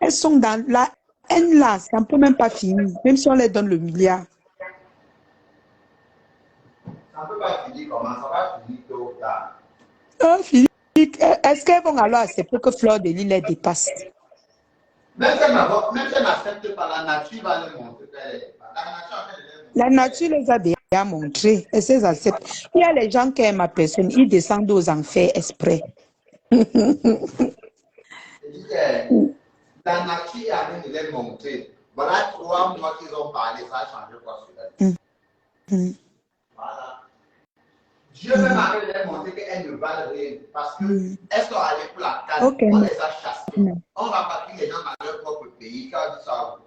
Elles sont dans la haine là, ça ne peut même pas finir, même si on leur donne le milliard. Ça ne peut pas finir comment? Ça va finir tôt ou tard. Philippe, est-ce qu'elles vont alors accepter que Fleur de Lys les dépasse? Même si elle n'accepte pas, la nature va les montrer. La nature les a déjà montré. Elles acceptent. Il y a les gens qui aiment ma personne, ils descendent aux enfers exprès. La nature a même les montrer. Voilà 3 mois qu'ils ont parlé, ça a changé quoi sur elle. Voilà. Dieu même avait les montré qu'elles ne valent rien. Parce qu'elles sont allées pour la canne. Okay. On les a chassées. On va partir les gens dans leur propre pays. Quand ça.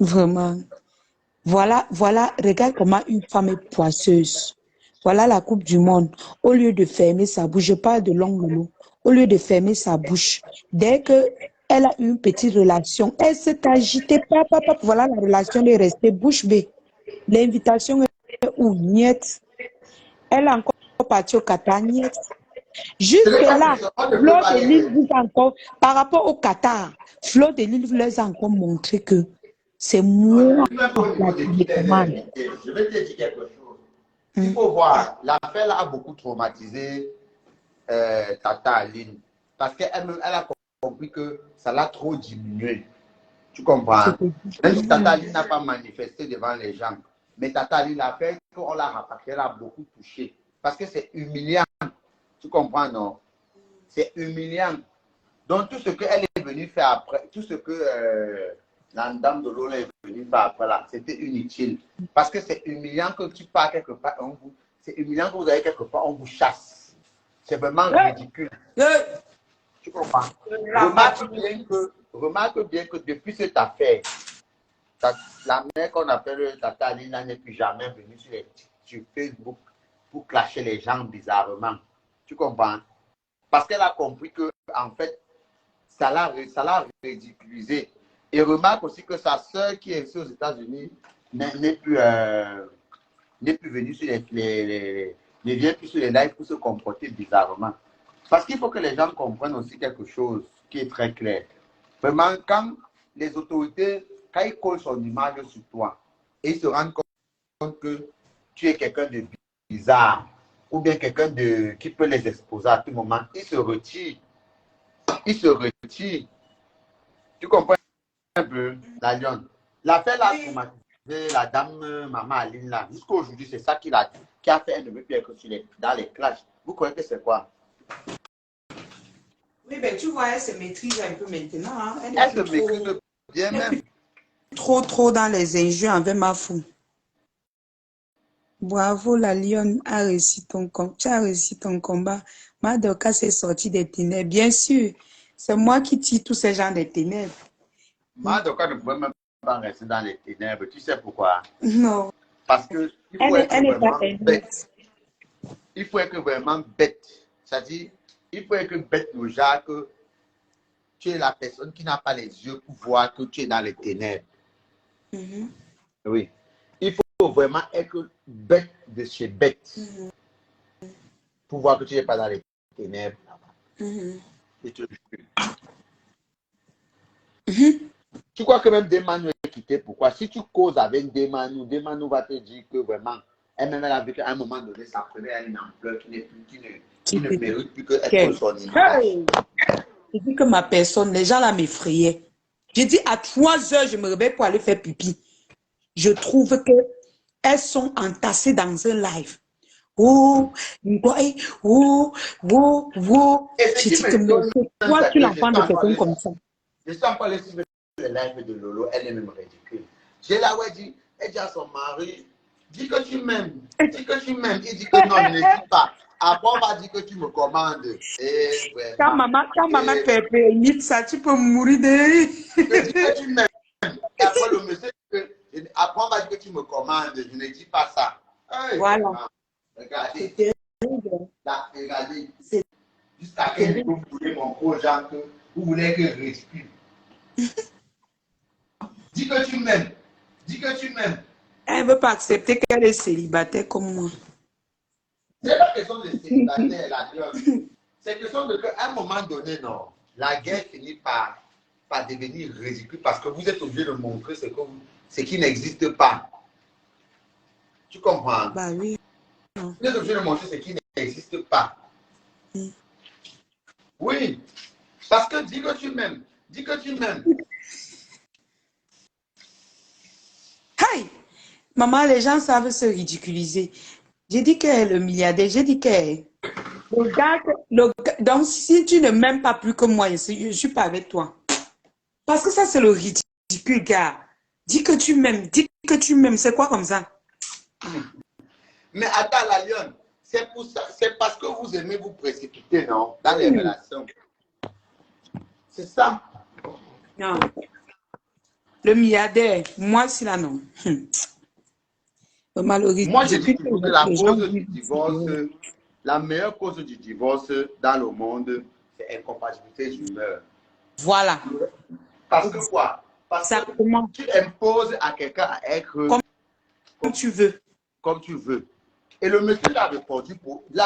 Vraiment. Voilà, regarde comment une femme est poisseuse. Voilà la Coupe du Monde. Au lieu de fermer sa bouche, je parle de Longolo, au lieu de fermer sa bouche, dès qu'elle a une petite relation, elle s'est agitée, voilà la relation est restée bouche bée. L'invitation est où? Niet. Elle a encore parti au Qatar, niet. Jusque-là, Fleur de Lys vous a encore, par rapport au Qatar, Fleur de Lys leur a encore montré que c'est moi la télécommande. Je vais te dire quelque chose. Il faut voir, l'affaire a beaucoup traumatisé Tata Aline. Parce qu'elle a compris que ça l'a trop diminué. Tu comprends? Même si Tata Aline n'a pas manifesté devant les gens. Mais Tata Aline a fait qu'on l'a rapatrié, elle a beaucoup touché. Parce que c'est humiliant. Tu comprends, non? C'est humiliant. Donc, tout ce qu'elle est venue faire après, tout ce que la dame de l'eau est venue faire après là, c'était inutile. Parce que c'est humiliant que tu pars quelque part, c'est humiliant que vous allez quelque part, on vous chasse. C'est vraiment ridicule. Tu comprends? Remarque bien que depuis cette affaire, la mère qu'on appelle Tata Alina n'est plus jamais venue sur Facebook pour clasher les gens bizarrement. Tu comprends? Parce qu'elle a compris que, en fait, ça l'a ridiculisé. Et remarque aussi que sa sœur qui est ici aux États-Unis n'est plus venue sur ne vient plus sur les lives pour se comporter bizarrement. Parce qu'il faut que les gens comprennent aussi quelque chose qui est très clair. Vraiment, quand les autorités, quand ils collent son image sur toi, et ils se rendent compte que tu es quelqu'un de bizarre, ou bien quelqu'un qui peut les exposer à tout moment, ils se retirent. Ils se retirent. Tu comprends un peu, la lionne? L'affaire là, de la dame Maman Aline là. Jusqu'à aujourd'hui, c'est ça qui a fait un de mes pires dans les clashs. Vous croyez que c'est quoi? Oui, ben tu vois, elle se maîtrise un peu maintenant. Hein. Elle n'est Elle se plus trop, maîtrise bien même. trop dans les injures envers ma fou. Bravo, la lionne a réussi ton combat. Tu as réussi ton combat. Madoka s'est sortie des ténèbres. Bien sûr, c'est moi qui tire tous ces gens des ténèbres. Madoka ne pouvait même pas rester dans les ténèbres. Tu sais pourquoi? Non. Parce que il faut Elle être n'est pas vraiment bête. bête. Il faut être vraiment bête. C'est-à-dire, il faut être bête le genre que tu es la personne qui n'a pas les yeux pour voir que tu es dans les ténèbres. Oui. Il faut vraiment être bête de chez bête pour voir que tu n'es pas dans les ténèbres. Je te jure. Tu crois que même Desmanou est quitté? Pourquoi? Si tu causes avec Desmanou, Desmanou va te dire que vraiment, elle-même, elle a vu qu'à un moment donné, ça prenait une ampleur qui ne mérite plus qu'être son image. Hey! Je dis que ma personne, les gens là m'effrayaient. J'ai dit à 3 heures, je me réveille pour aller faire pipi. Je trouve que elles sont entassées dans un live. Oh, oh, oh, oh. Et ce J'ai qui dit que m'étonne, toi, c'est tu que l'entends de quelqu'un comme ça. je suis encore allé suivre les lives de Lolo, elle est même ridicule. J'ai là où elle dit à son mari, dis que tu m'aimes, dis que tu m'aimes. Il dit que non, je ne dis pas. Après, on va dire que tu me commandes. Et Quand vraiment. maman Pépé imite ça, tu peux mourir de rire. Je dis que tu m'aimes. Et après, le monsieur, après, on va dire que tu me commandes. Je ne dis pas ça. Hey, Voilà. regardez, C'est terrible. là, regardez. C'est Jusqu'à quel niveau vous voulez mon projet que vous voulez que je respire. Dis que tu m'aimes. Dis que tu m'aimes. Elle ne veut pas accepter qu'elle est célibataire comme moi. C'est pas question de célibataire, la gueule. C'est question de qu'à un moment donné, non, la guerre finit par devenir ridicule parce que vous êtes obligé de montrer ce qui n'existe pas. Tu comprends? Bah oui. Vous êtes obligé de montrer ce qui n'existe pas. Oui. Parce que dis que tu m'aimes. Dis que tu m'aimes. Hey! Maman, les gens savent se ridiculiser. J'ai dit qu'elle est le milliardaire. J'ai dit qu'elle. Donc, si tu ne m'aimes pas plus que moi, je ne suis pas avec toi. Parce que ça, c'est le ridicule, gars. Dis que tu m'aimes. Dis que tu m'aimes. C'est quoi comme ça? Mais attends, la lionne, c'est pour ça, c'est parce que vous aimez vous précipiter, non, dans les relations. C'est ça. Non. Le milliardaire, moi, c'est là, non. Malheureusement, Moi, je dis toujours que la les gens cause du vivent. divorce, la meilleure cause du divorce dans le monde, c'est incompatibilité d'humeur. Voilà. Parce que quoi? Parce que Exactement. tu imposes à quelqu'un à être Comme tu veux. comme tu veux. Et le monsieur il a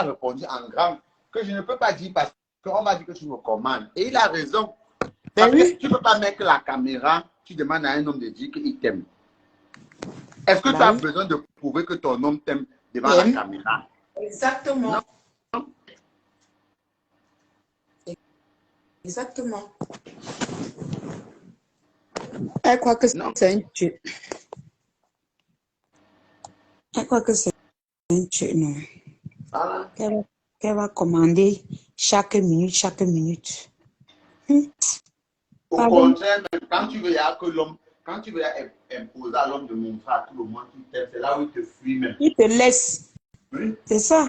répondu en grand que je ne peux pas dire parce qu'on va dire que tu me commandes. Et il a raison. Ben Parce que oui. tu ne peux pas mettre la caméra, tu demandes à un homme de dire qu'il t'aime. Est-ce que tu Ben as oui. besoin de prouver que ton homme t'aime devant la caméra? Exactement. Non. Exactement. Elle croit que Non. c'est un tueur. Elle croit que c'est un tueur, non. Voilà. Qu'elle va commander chaque minute, chaque minute. Au Pardon. contraire, même quand tu veux que l'homme, quand tu veux imposer à l'homme de montrer à tout le monde qu'il t'aime, c'est là où il te fuit même. Il te laisse. Oui. C'est ça.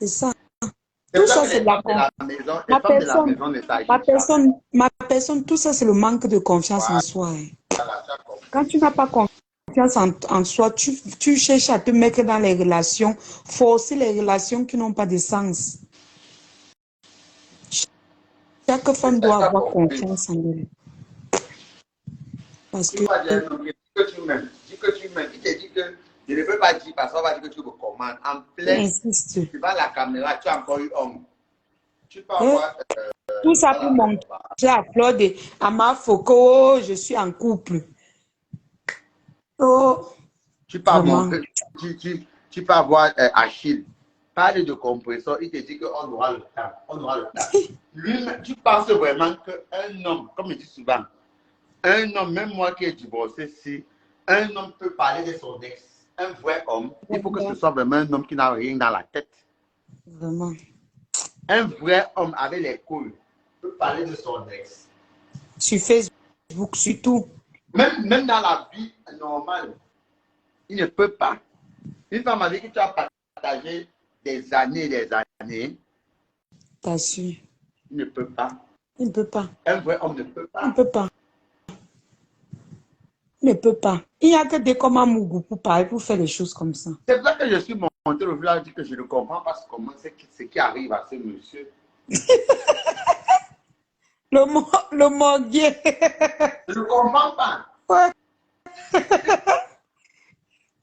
C'est ça. C'est Tout pour ça ça, que c'est les de la femmes de la maison, les ma femmes de la personne. maison ne s'agitent jamais. Ma personne, tout ça, c'est le manque de confiance en soi. Hein. Voilà, ça compris. Quand tu n'as pas confiance en soi, tu cherches à te mettre dans les relations, forcer les relations qui n'ont pas de sens. Chaque femme C'est ça, doit ça avoir compris. confiance en elle. Parce Tu que, vas dire, non, dis que tu m'aimes, dis que tu m'aimes. Il te dit que je ne peux pas dire parce qu'on va dire que tu me commandes. En tu plein, insistes. devant la caméra, tu as encore eu homme. Tu peux Hein? avoir. Tout ça pour Voilà. montrer à Claude et à ma Foucault, je suis en couple. Oh, Tu peux vraiment. montrer, tu peux avoir Achille. Parle de compresseur, il te dit qu'on aura le temps. On aura le temps. Lui, tu penses vraiment qu'un homme, comme je dis souvent, un homme, même moi qui ai divorcé, si un homme peut parler de son ex. Un vrai homme, il faut que ce soit vraiment un homme qui n'a rien dans la tête. Vraiment. Un vrai homme avec les couilles peut parler de son ex. Sur Facebook, sur tout. Même dans la vie normale, il ne peut pas. Une femme avec qui tu as partagé des années et des années, T'as su. il ne peut pas. Il ne peut pas. Un vrai homme ne peut Il ne pas. peut pas. Il ne peut pas. Il n'y a que des commandes Mougou pour parler, pour faire les choses comme ça. C'est pour ça que je suis monté au village, dit que je ne comprends pas ce qui arrive à ce monsieur. Le morguier. Je ne comprends pas. Ouais.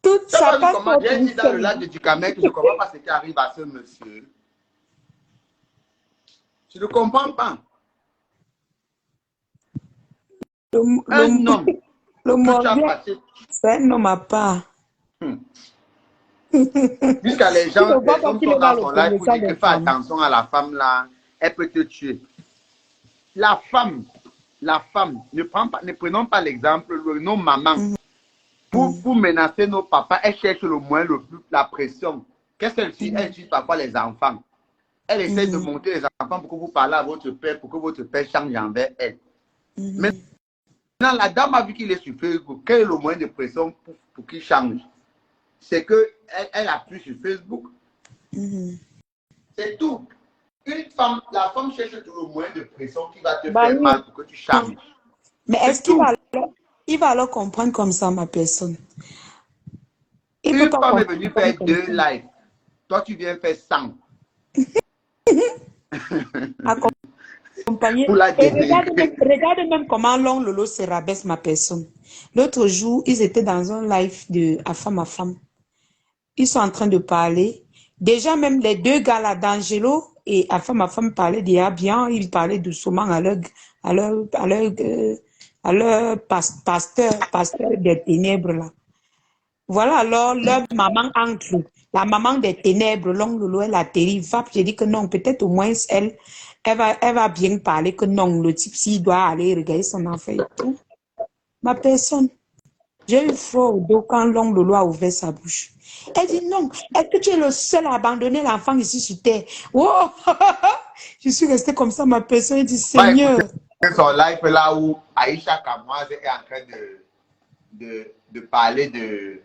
Tout Ça ça va passe comment au j'ai dit dans le Bruxelles. lac de Ducamel que je ne comprends pas ce qui arrive à ce monsieur. Je ne comprends pas. Un homme Le que tu as morguier, passé c'est un homme à part. jusqu'à les Tu gens, ne vois les pas hommes qu'il sont est dans dans le son live pour commerçant dire que des fais femmes. attention à la femme là, elle peut te tuer. La femme, ne prenons pas l'exemple de nos mamans. Pour menacer nos papas, elles cherchent le moins la pression. Qu'est-ce qu'elles disent? Elles disent parfois les enfants. Elle essaie de monter les enfants pour que vous parlez à votre père, pour que votre père change envers elle. Maintenant, la dame a vu qu'il est sur Facebook. Quel est le moyen de pression pour qu'il change? C'est qu'elle appuie sur Facebook. C'est tout. La femme cherche toujours le moyen de pression qui va te faire mal pour que tu changes. Mais est-ce qu'il va alors comprendre comme ça, ma personne? Il peut Une pas femme est venue comprendre faire comme 2 ça. lives. Toi, tu viens faire 100. Accompagné. Pour la Et dénigrer. regarde même comment Long Lolo se rabaisse ma personne. L'autre jour, ils étaient dans un live de à femme à femme. Ils sont en train de parler. Déjà, même les deux gars là, d'Angelo et à femme parlaient déjà bien. Ils parlaient doucement à leur pasteur des ténèbres là. Voilà alors leur maman entre. La maman des ténèbres, Long Lolo, elle atterrit. J'ai dit que non, peut-être au moins elle va bien parler que non, le type, s'il doit aller regarder son enfant et tout. Ma personne, j'ai eu froid au dos quand Long Lolo a ouvert sa bouche. Elle dit non, est-ce que tu es le seul à abandonner l'enfant ici sur terre? Oh! Je suis restée comme ça, ma personne. Elle dit Va écouter Seigneur. son live là où Aïcha Kamoise est en train de parler de.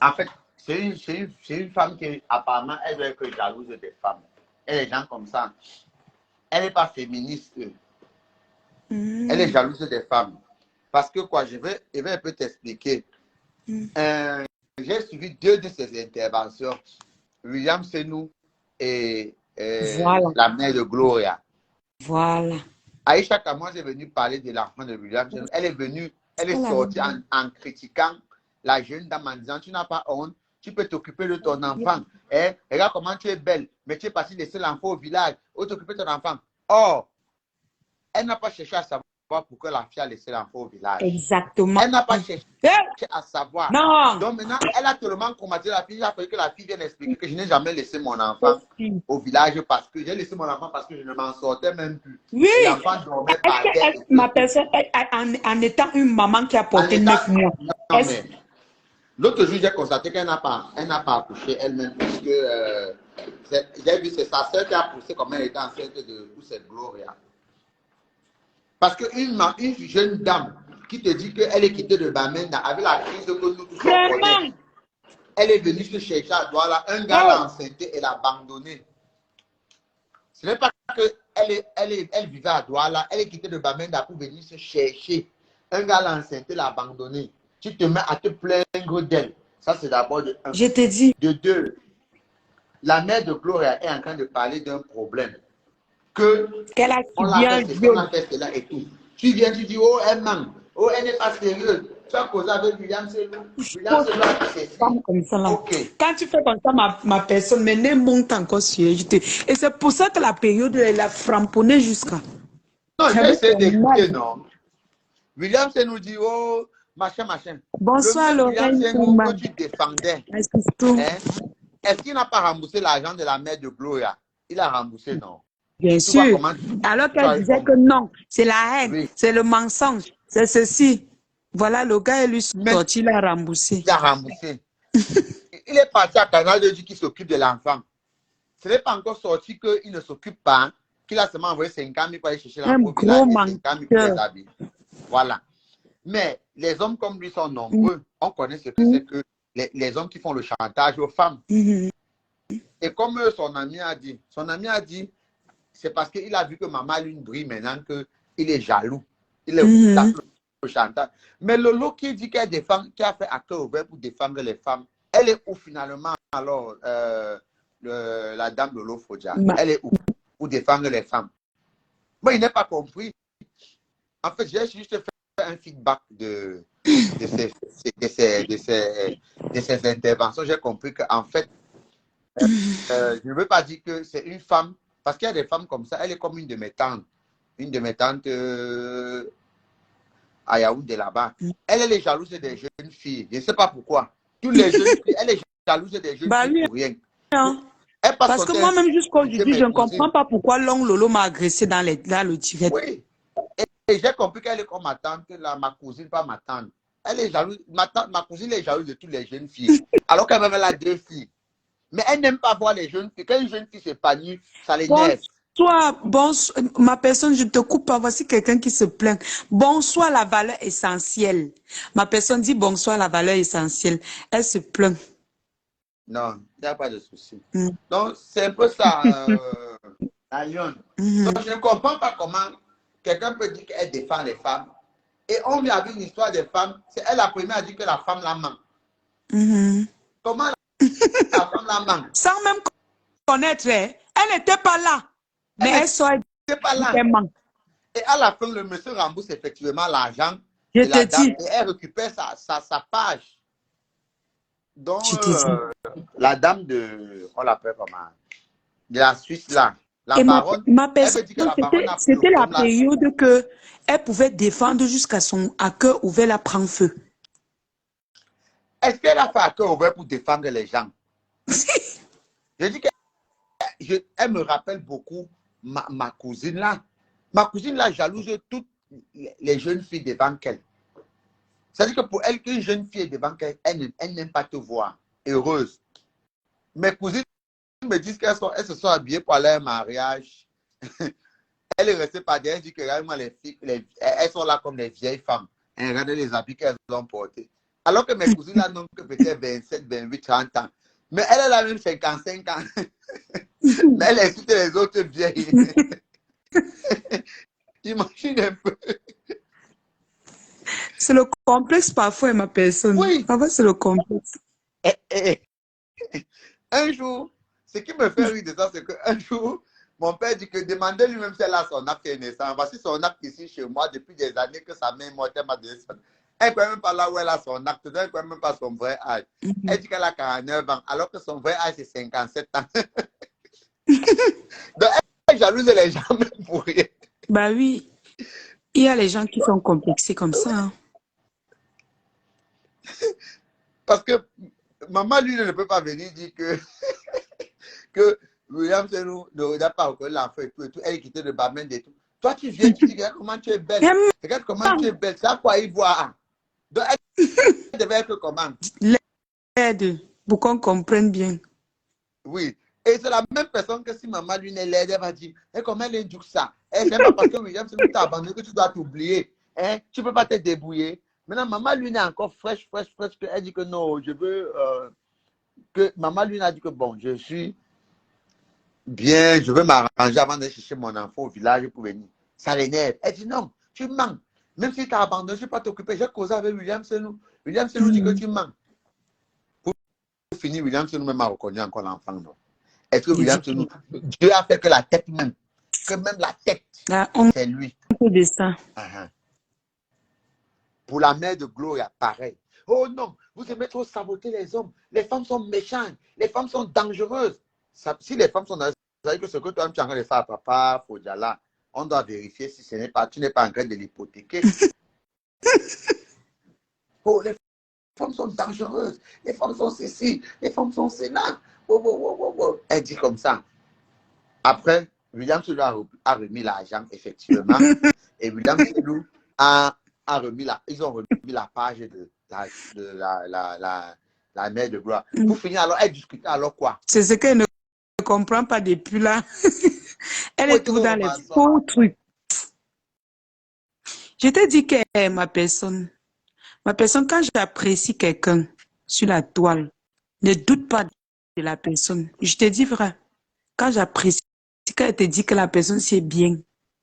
En fait, c'est une femme qui apparemment elle doit être jalouse des femmes. Elle est gens comme ça. Elle n'est pas féministe. Elle est jalouse des femmes. Parce que quoi, je vais un peu t'expliquer. J'ai suivi 2 de ses interventions. William Senou et Voilà. la mère de Gloria. Voilà. Aïcha Kamoise est venue parler de l'enfant de William Senou. Elle est sortie en critiquant la jeune dame en disant, tu n'as pas honte, tu peux t'occuper de ton enfant. Eh, regarde comment tu es belle, mais tu es partie laisser l'enfant au village, ou t'occuper de ton enfant. Or, elle n'a pas cherché à savoir pourquoi la fille a laissé l'enfant au village. Exactement. Elle n'a pas cherché à savoir. Non. Donc maintenant, elle a tellement combattu la fille, il a fallu que la fille vienne expliquer que je n'ai jamais laissé mon enfant au village parce que j'ai laissé mon enfant parce que je ne m'en sortais même plus. Oui. L'enfant dormait par terre. Ma personne, en étant une maman qui a porté 9 mois. Non, mais l'autre jour, j'ai constaté qu'elle n'a pas accouché elle-même puisque j'ai vu c'est sa soeur qui a poussé comme elle était enceinte de cette Gloria. Parce qu'une jeune dame qui te dit qu'elle est quittée de Bamenda avec la crise que nous tous on connaît, elle est venue se chercher à Douala, un gars l'a enceinte et l'a abandonnée. Ce n'est pas qu'elle vivait à Douala, elle est quittée de Bamenda pour venir se chercher. Un gars l'a enceinte et l'a abandonnée. Tu te mets à te plaindre d'elle. Ça, c'est d'abord de un. Je te dis. De deux, la mère de Gloria est en train de parler d'un problème. Qu'elle a fait on a fait cela et tout. Tu viens, tu dis, oh, elle manque. Oh, elle n'est pas sérieuse. Tu as causé avec William Selou. William Selou a fait comme ça, là. Okay. Quand tu fais comme ça, ma personne, mais ne monte encore sur elle. Et c'est pour ça que la période, elle a framponné jusqu'à. Non, j'ai essayé d'écouter, non. William Selou dit, oh, machin. Bonsoir, William Selou que tu défendais. Est-ce qu'il n'a pas remboursé l'argent de la mère de Gloria? Il a remboursé, non? Bien sûr. Alors qu'elle disait que non, c'est la haine, oui. C'est le mensonge, c'est ceci. Voilà, le gars est lui Mais sorti, il a remboursé. il a remboursé. Il est parti à Canal 2 qui s'occupe de l'enfant. Ce n'est pas encore sorti qu'il ne s'occupe pas, hein, qu'il a seulement envoyé 50 000 pour aller chercher Un l'enfant au village gros et 50 000 pour les menteur. habits. Voilà. Mais les hommes comme lui sont Mhm. nombreux. On connaît ce que c'est que les hommes qui font le chantage aux femmes. Mhm. Et comme son ami a dit, c'est parce qu'il a vu que maman lui brille maintenant qu'il est jaloux. Il est tape le chantage. Mais Lolo qui dit qu'elle défend, qui a fait à cœur ouvert pour défendre les femmes, elle est où finalement alors la dame Lolo Fodja? Elle est où pour défendre les femmes? Moi, il n'est pas compris. En fait, j'ai juste fait un feedback de ces interventions. J'ai compris qu'en fait, je ne veux pas dire que c'est une femme, parce qu'il y a des femmes comme ça, elle est comme une de mes tantes. Une de mes tantes à Yaoundé là-bas. Elle est jalouse des jeunes filles. Je ne sais pas pourquoi. Toutes les jeunes filles, elle est jalouse des jeunes Bah filles oui, pour rien. hein. Elle passe Parce son que temps à moi-même, jusqu'à insulter aujourd'hui, je mes ne comprends cousines. pas pourquoi l'oncle Lolo m'a agressé dans le direct. Oui. Et j'ai compris qu'elle est comme ma tante, là, ma cousine, pas ma tante. Elle est jalouse. Ma cousine est jalouse de toutes les jeunes filles. Alors qu'elle-même, elle a 2 filles. Mais elle n'aime pas voir les jeunes filles. Quand une jeune fille s'épanouit, ça l'énerve. Bonsoir, ma personne, je te coupe pas. Voici quelqu'un qui se plaint. Bonsoir, la valeur essentielle. Ma personne dit bonsoir, la valeur essentielle. Elle se plaint. Non, il n'y a pas de souci. Mm. Donc, c'est un peu ça, la lionne. Mhm. Donc, je ne comprends pas comment quelqu'un peut dire qu'elle défend les femmes. Et on lui a vu une histoire des femmes. C'est elle la première à dire que la femme la ment. Mhm. Comment la femme la ment? Sans même connaître, hein. Elle n'était pas là. Mais Elle elle sort n'était pas là. ment. Et à la fin, le monsieur rembourse effectivement l'argent Je de te la dame dis. et elle récupère sa page. Donc, Je te dis. la dame de, on l'appelle comment? De la Suisse là, la Et baronne, ma elle personne, veut dire que la baronne a pris le c'était la bonhomme là. période que elle pouvait défendre jusqu'à son à cœur ouvert, la prend feu. Est-ce qu'elle a fait à cœur ouvert pour défendre les gens? Je dis qu'elle me rappelle beaucoup ma cousine là. Ma cousine là jalouse toutes les jeunes filles devant elle. C'est-à-dire que pour elle, qu'une jeune fille est devant elle, elle n'aime pas te voir heureuse. Mes cousines me disent qu'elles se sont habillées pour aller à un mariage. Elle est restée par derrière, elle dit que regarde-moi les filles, elles sont là comme les vieilles femmes. Et regardez les habits qu'elles ont portés. Alors que mes cousines là n'ont que peut-être 27, 28, 30 ans. Mais elle a même 55 ans. Mais elle insulte les autres vieilles. Imagine un peu. C'est le complexe parfois, ma personne. Oui. Parfois, c'est le complexe. Un jour, ce qui me fait rire de ça, c'est qu'un jour, mon père dit que demandez lui-même si elle a son acte de naissance. Voici son acte ici chez moi depuis des années que sa mère est morte, elle m'a donné son. Elle ne connaît même pas là où elle a son acte, elle ne connaît même pas son vrai âge. Elle dit qu'elle a 49 ans, alors que son vrai âge c'est 57 ans. Donc elle est jalouse, elle est jamais pour rien. Bah oui, il y a les gens qui sont complexés comme ça. Hein. Parce que maman, lui, ne peut pas venir dire que William Senou n'a pas reconnu l'enfant et tout. Elle est quittée de Bamende et tout. Toi, tu viens, tu dis, regarde comment tu es belle. Regarde comment tu es belle. C'est à quoi il voit. Donc, elle devait être comment? L'aide, pour qu'on comprenne bien. Oui. Et c'est la même personne que si maman lui n'est laide, elle va dire, comment elle indique ça? C'est pas parce que William Senou t'a abandonné que tu dois t'oublier. Tu ne peux pas te débrouiller. Maintenant, maman lui n'est encore fraîche. Elle dit que non, je veux que maman lui a dit que bon, je suis bien, je veux m'arranger avant de chercher mon enfant au village pour venir. Ça l'énerve. Elle dit non, tu mens. Même si tu as abandonné, je ne vais pas t'occuper. J'ai causé avec William Senou. William Senou dit que tu mens. Pour finir, William Senou même a reconnu encore l'enfant. Est-ce que William Senou, Dieu a fait que la tête même, c'est lui. De ça. Pour la mère de Gloria, pareil. Oh non, vous aimez trop saboter les hommes. Les femmes sont méchantes. Les femmes sont dangereuses. Si les femmes sont dangereuses, ça veut dire que ce que toi tu es en train de faire à papa Fodjala, on doit vérifier si tu n'es pas en train de l'hypothéquer. Oh, les femmes sont dangereuses. Les femmes sont ceci. Les femmes sont cela. Elle dit comme ça. Après, William Selou a remis l'argent, effectivement. Et William Selou a ils ont remis la page la mère de gloire. Pour finir, alors, elle discutait alors quoi? C'est ce qu'elle ne comprend pas depuis là. Elle Où est était tout vos dans les romançons? faux trucs. Je te dis qu'elle est ma personne. Ma personne, quand j'apprécie quelqu'un sur la toile, ne doute pas de la personne. Je te dis vrai. Quand j'apprécie, quand elle te dit que la personne c'est bien,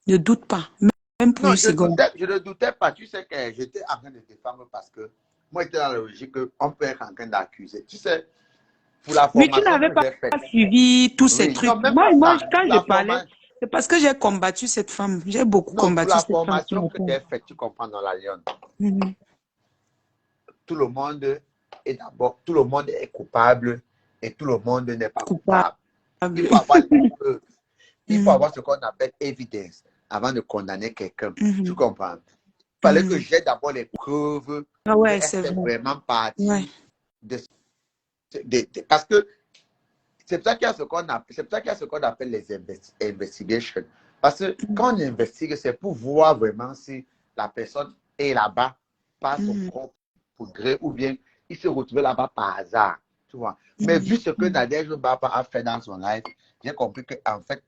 ne doute pas, même pour Non, une seconde. je ne doutais pas. Tu sais que j'étais en train de défendre parce que moi, j'étais dans la logique qu'on peut être en train d'accuser. Tu sais, pour la Mais tu formation n'avais que pas j'ai faite. suivi tous ces Oui, non, trucs. même pas Moi, ça. quand Pour je la parlais, formation. c'est parce que j'ai combattu cette femme. J'ai beaucoup Non, pour combattu la cette femme sur formation la que toile. j'ai faite, tu comprends, dans la Lyon. Mhm. Tout le monde est d'abord, tout le monde est coupable et tout le monde n'est pas Coupable. coupable. Il faut avoir les preuves. Il faut Mhm. avoir ce qu'on appelle évidence avant de condamner quelqu'un. Tu Mhm. comprends? Il fallait que Mhm. j'ai d'abord les preuves Ah ouais, qu'elle c'est fait vrai. vraiment Ouais. partie parce que c'est pour ça qu'il y a ce qu'on appelle les investigations. Parce que quand on investigue, c'est pour voir vraiment si la personne est là-bas par son Mhm. propre gré ou bien il se retrouve là-bas par hasard. Tu vois. Mais vu Mhm. ce que Nadège Baba a fait dans son live, j'ai compris qu'en fait,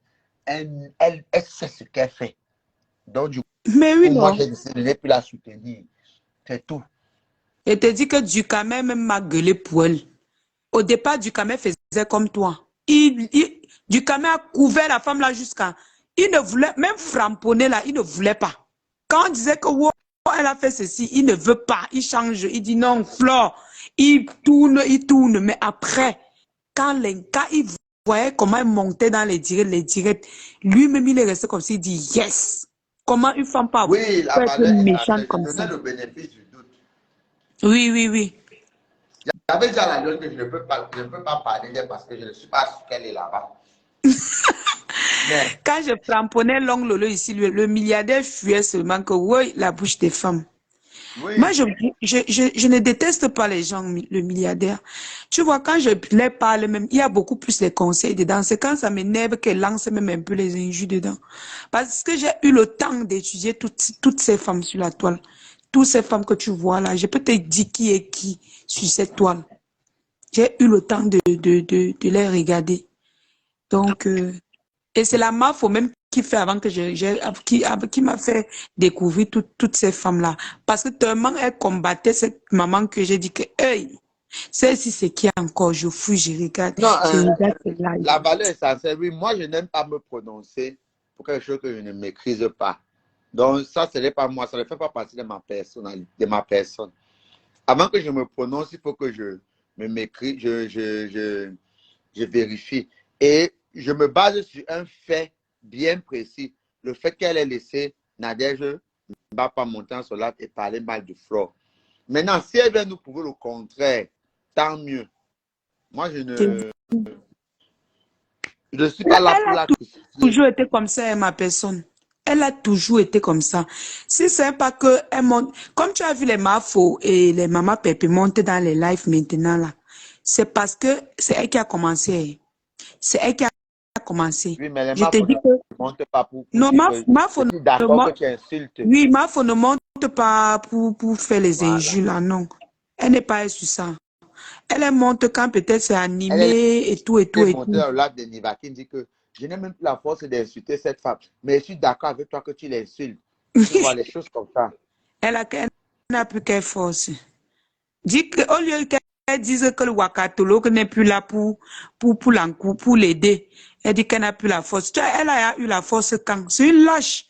elle sait ce qu'elle fait. Donc, du Mais oui, coup, moi, non. j'ai décidé de ne plus la soutenir. C'est tout. Et te dit que Ducamel même m'a gueulé pour elle. Au départ, Ducamel faisait comme toi. Ducamel a couvert la femme là jusqu'à... Il ne voulait, même framponner là, il ne voulait pas. Quand on disait que wow, elle a fait ceci, il ne veut pas, il change, il dit non, Flore, il tourne. Mais après, quand il voyait comment elle montait dans les directs, lui-même il est resté comme s'il dit yes. Comment une femme Oui, la peut être valeur est méchante assez. Je comme ça? donnais le bénéfice du doute. Oui, oui, oui. J'avais dit à la Lyon que je ne peux pas parler d'elle parce que je ne suis pas sûr qu'elle est là-bas. Mais, Quand je frapponnais l'ongle Lolo ici, le milliardaire fuyait seulement que oui, la bouche des femmes. Moi, oui, je ne déteste pas les gens, le milliardaire. Tu vois, quand je les parle même, il y a beaucoup plus de conseils dedans. C'est quand ça m'énerve qu'elle lance même un peu les injures dedans. Parce que j'ai eu le temps d'étudier toutes ces femmes sur la toile. Toutes ces femmes que tu vois là, je peux te dire qui est qui sur cette toile. J'ai eu le temps de les regarder. Donc, et c'est la MAFO même qui fait avant que qui m'a fait découvrir toutes ces femmes-là. Parce que tellement elle combattait cette maman que j'ai dit que, hey, celle-ci c'est qui encore? Je fouille, non, je regarde ce live. la valeur essentielle, oui, moi, je n'aime pas me prononcer pour quelque chose que je ne maîtrise pas. Donc, ça, ce n'est pas moi, ça ne fait pas partie de ma personnalité, de ma personne. Avant que je me prononce, il faut que je me maîtrise, je vérifie. Et je me base sur un fait bien précis. Le fait qu'elle ait laissé Nadège ne va pas monter en solade et parler mal de Flore. Maintenant, si elle vient nous prouver le contraire, tant mieux. Moi, je ne suis pas là Elle pour a la crucifier. toujours été comme ça, ma personne. Elle a toujours été comme ça. Si c'est pas que elle monte, comme tu as vu les mafos et les mamas Pépé monter dans les lives maintenant là, c'est parce que c'est elle qui a commencé. C'est elle qui a commencé. Oui, mais les Je te mafos dis ne que montent pas pour non, dire que Mafo je suis d'accord que tu insultes. oui, Mafo ne monte pas pour faire les Voilà. injures là, non. Elle n'est pas sur ça. Elle monte quand peut-être c'est Elle animé et tout et tout est et montée tout. dans le lac de Niva qui dit que je n'ai même plus la force d'insulter cette femme. Mais je suis d'accord avec toi que tu l'insultes. Tu vois les choses comme ça. Elle n'a plus qu'elle force. Dit que, au lieu qu'elle dise que le Wakatolo n'est plus là pour l'aider, elle dit qu'elle n'a plus la force. Tu vois, elle a eu la force quand? C'est une lâche.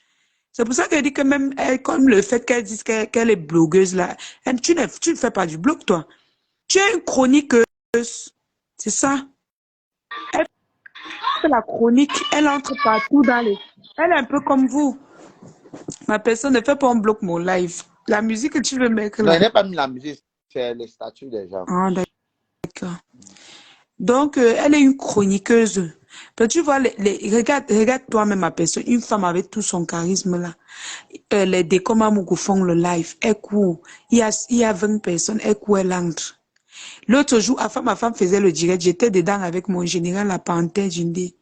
C'est pour ça qu'elle dit que même elle, comme le fait qu'elle dise qu'elle est blogueuse là, tu ne fais pas du blog, toi. Tu es une chroniqueuse. C'est ça. Elle fait la chronique, elle entre partout dans les... Elle est un peu comme vous. Ma personne ne fait pas un bloc mon live. La musique que tu veux mettre Non, là. il n'est pas mis la musique, c'est les statuts des gens. Ah, d'accord. Donc, elle est une chroniqueuse. Mais tu vois, regarde toi-même ma personne, une femme avec tout son charisme là. Les Dekoma Mougou font le live, elle court. Il y a 20 personnes, elle court, elle entre. L'autre jour, ma femme faisait le direct, j'étais dedans avec mon général, la panthère Jindé.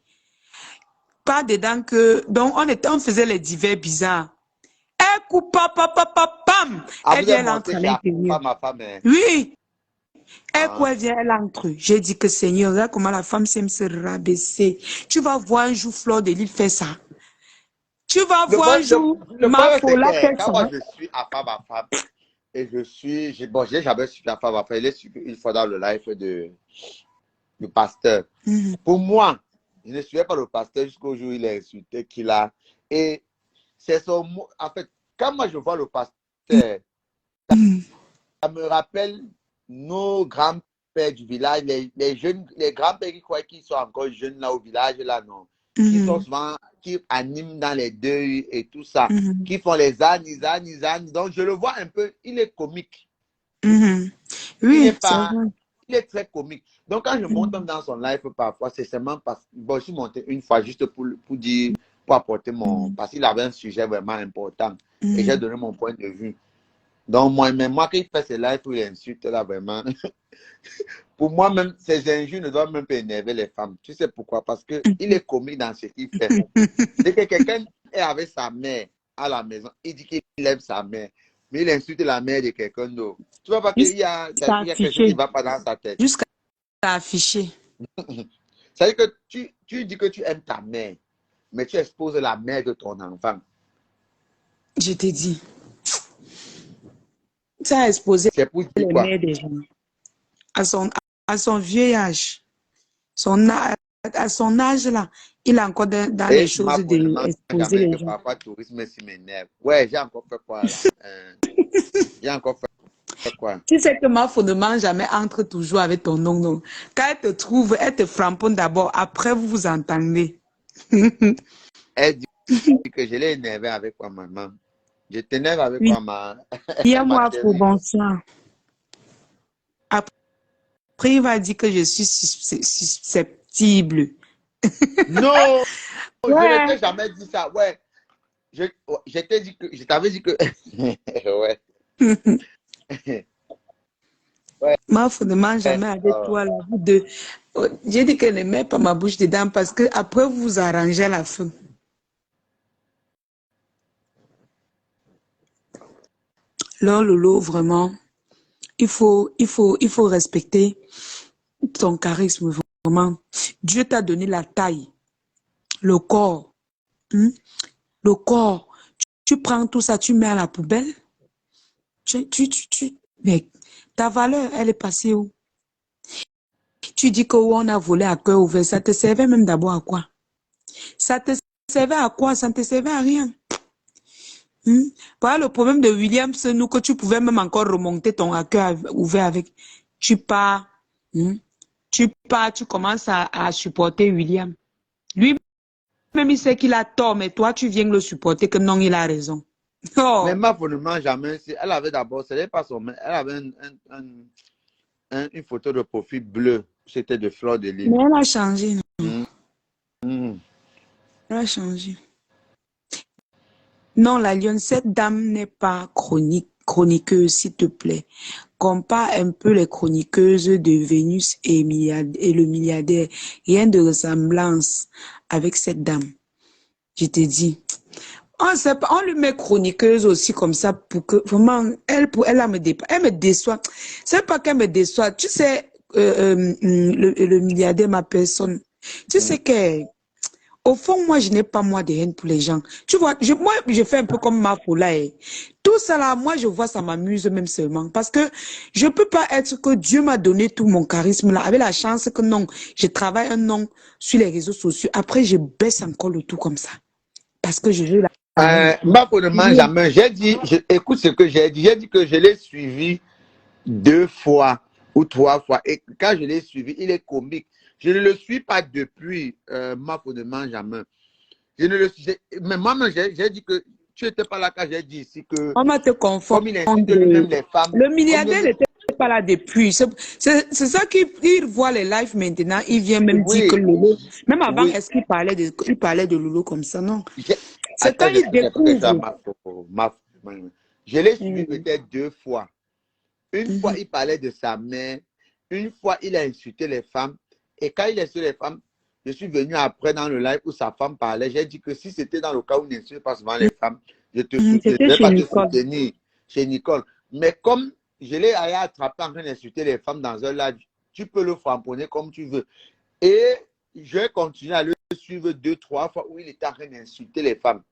Pas dedans que, donc on faisait les divers bizarres. Elle coupe, pa, pa, pa, pa, pa. Bam! Ah, Elle vous vient, êtes elle entre monté à chez l'intérieur. ma femme. Hein. Oui, elle Ah. quoi, elle vient, elle entre. J'ai dit que Seigneur, regarde comment la femme sait se rabaisser. Tu vas voir un jour Fleur de Lys faire ça. Tu vas Le, voir un problème- jour le problème, c'est Mafola que faire quand ça. moi je suis à femme, et j'ai jamais suivi à femme, il est suivi une fois dans le live du pasteur. Mhm. Pour moi, je ne suivais pas le pasteur jusqu'au jour où il a insulté qu'il a. Et c'est son mot. En fait, quand moi je vois le pasteur, Mhm. ça me rappelle nos grands-pères du village, les jeunes, les grands-pères qui croient qu'ils sont encore jeunes là au village, là, non. Qui sont Mhm. souvent, qui animent dans les deuils et tout ça, Mhm. qui font les ânes. Donc je le vois un peu, il est comique. Mhm. Il n'est Oui, c'est pas, vrai. il est très comique. Donc quand je monte Mhm. dans son live parfois, c'est seulement parce que, bon, je suis monté une fois juste pour dire, pour apporter mon, Mhm. parce qu'il avait un sujet vraiment important et j'ai Mhm. donné mon point de vue. Donc moi, quand il fait ses lives où il insulte là vraiment, pour moi-même, ces injures ne doivent même pas énerver les femmes. Tu sais pourquoi? Parce qu'il est comique dans ce qu'il fait. Dès que quelqu'un est avec sa mère à la maison, il dit qu'il aime sa mère, mais il insulte la mère de quelqu'un d'autre. Tu vois pas qu'il y a, Jusqu'à il y a quelque chose qui ne afficher. va pas dans sa tête. Jusqu'à afficher. C'est-à-dire que tu dis que tu aimes ta mère, mais tu exposes la mère de ton enfant. Je t'ai dit. Ça a exposé C'est pour dire les quoi? mères des gens. À son vieux âge. Son, à son âge là, il est encore dans les Et choses ma pour ne mange d'exposer jamais les que gens. parfois tourisme s'y m'énerve. Ouais, j'ai encore fait quoi là? J'ai encore fait quoi? Tu sais que ma ne mange jamais entre toujours avec ton nom, non. Quand elle te trouve, elle te framponne d'abord, après vous vous entendez. Elle dit que je l'ai énervé avec quoi, maman? Je t'énerve avec Oui, quoi, ma moi, faut chérie? bonsoir. Après, il va dire que je suis susceptible. Non, je ne Ouais. t'ai jamais dit ça. Ouais, je t'ai dit que, je t'avais dit que, ouais, ouais, Ma ne mange jamais avec euh, toi, là, vous deux. J'ai dit que ne mets pas ma bouche dedans parce que après vous vous arrangez à la fin. Là, Lolo, vraiment, il faut respecter ton charisme, vraiment. Dieu t'a donné la taille, le corps, hein. Le corps. Tu prends tout ça, tu mets à la poubelle. Mais ta valeur, elle est passée où? Tu dis que on a volé à cœur ouvert. Ça te servait même d'abord à quoi? Ça te servait à quoi? Ça ne te servait à rien. Voilà le problème de William, c'est nous que tu pouvais même encore remonter ton à cœur ouvert avec. Tu pars, hein. Tu pars, tu commences à supporter William. Lui-même, il sait qu'il a tort, mais toi, tu viens le supporter que non, il a raison. mais Oh, ma pour ne mange jamais. Elle avait d'abord, ce n'est pas son, elle avait une photo de profil bleu. C'était de Fleur de Lys. mais elle a changé, non? Mm, mm. Elle a changé. Non, la lionne, cette dame n'est pas chroniqueuse, s'il te plaît. Compare un peu les chroniqueuses de Vénus et le milliardaire. Rien de ressemblance avec cette dame. Je te dis. On lui met chroniqueuse aussi comme ça pour que vraiment, elle me déçoit. C'est pas qu'elle me déçoit. Tu sais, le milliardaire, ma personne. Tu sais que au fond, moi, je n'ai pas moi de haine pour les gens. Tu vois, moi, je fais un peu comme ma là. Tout ça là, moi, je vois, ça m'amuse même seulement. Parce que je peux pas être que Dieu m'a donné tout mon charisme là, avec la chance que non, je travaille un nom sur les réseaux sociaux. Après, je baisse encore le tout comme ça. Parce que je veux la haine. Ma pour ne mange jamais. J'ai dit, écoute ce que j'ai dit. J'ai dit que je l'ai suivi 2 fois ou 3 fois. Et quand je l'ai suivi, il est comique. Je ne le suis pas depuis ma pour ne mange jamais. Je ne le suis. Mais moi-même, j'ai dit que tu n'étais pas là quand j'ai dit ici que, On va te confondre. comme il insulte lui-même les femmes, Le comme milliardaire n'était pas là depuis. C'est ça qu'il voit les lives maintenant. Il vient même dire que oui, Lolo, même avant, oui. est-ce qu'il parlait de Lolo comme ça? Non. C'est quand Attends, il j'explique un peu quelque chose à découvre. Je l'ai suivi Mhm. peut-être 2 fois. Une fois, Mhm. il parlait de sa mère. Une fois, il a insulté les femmes. Et quand il a insulté les femmes, je suis venu après dans le live où sa femme parlait. J'ai dit que si c'était dans le cas où il n'insulte pas souvent les femmes, je C'était ne vais chez pas te Nicole. soutenir. chez Nicole. Mais comme je l'ai attrapé en train d'insulter les femmes dans un live, tu peux le framponner comme tu veux. Et je vais continuer à le suivre 2-3 fois où il était en train d'insulter les femmes.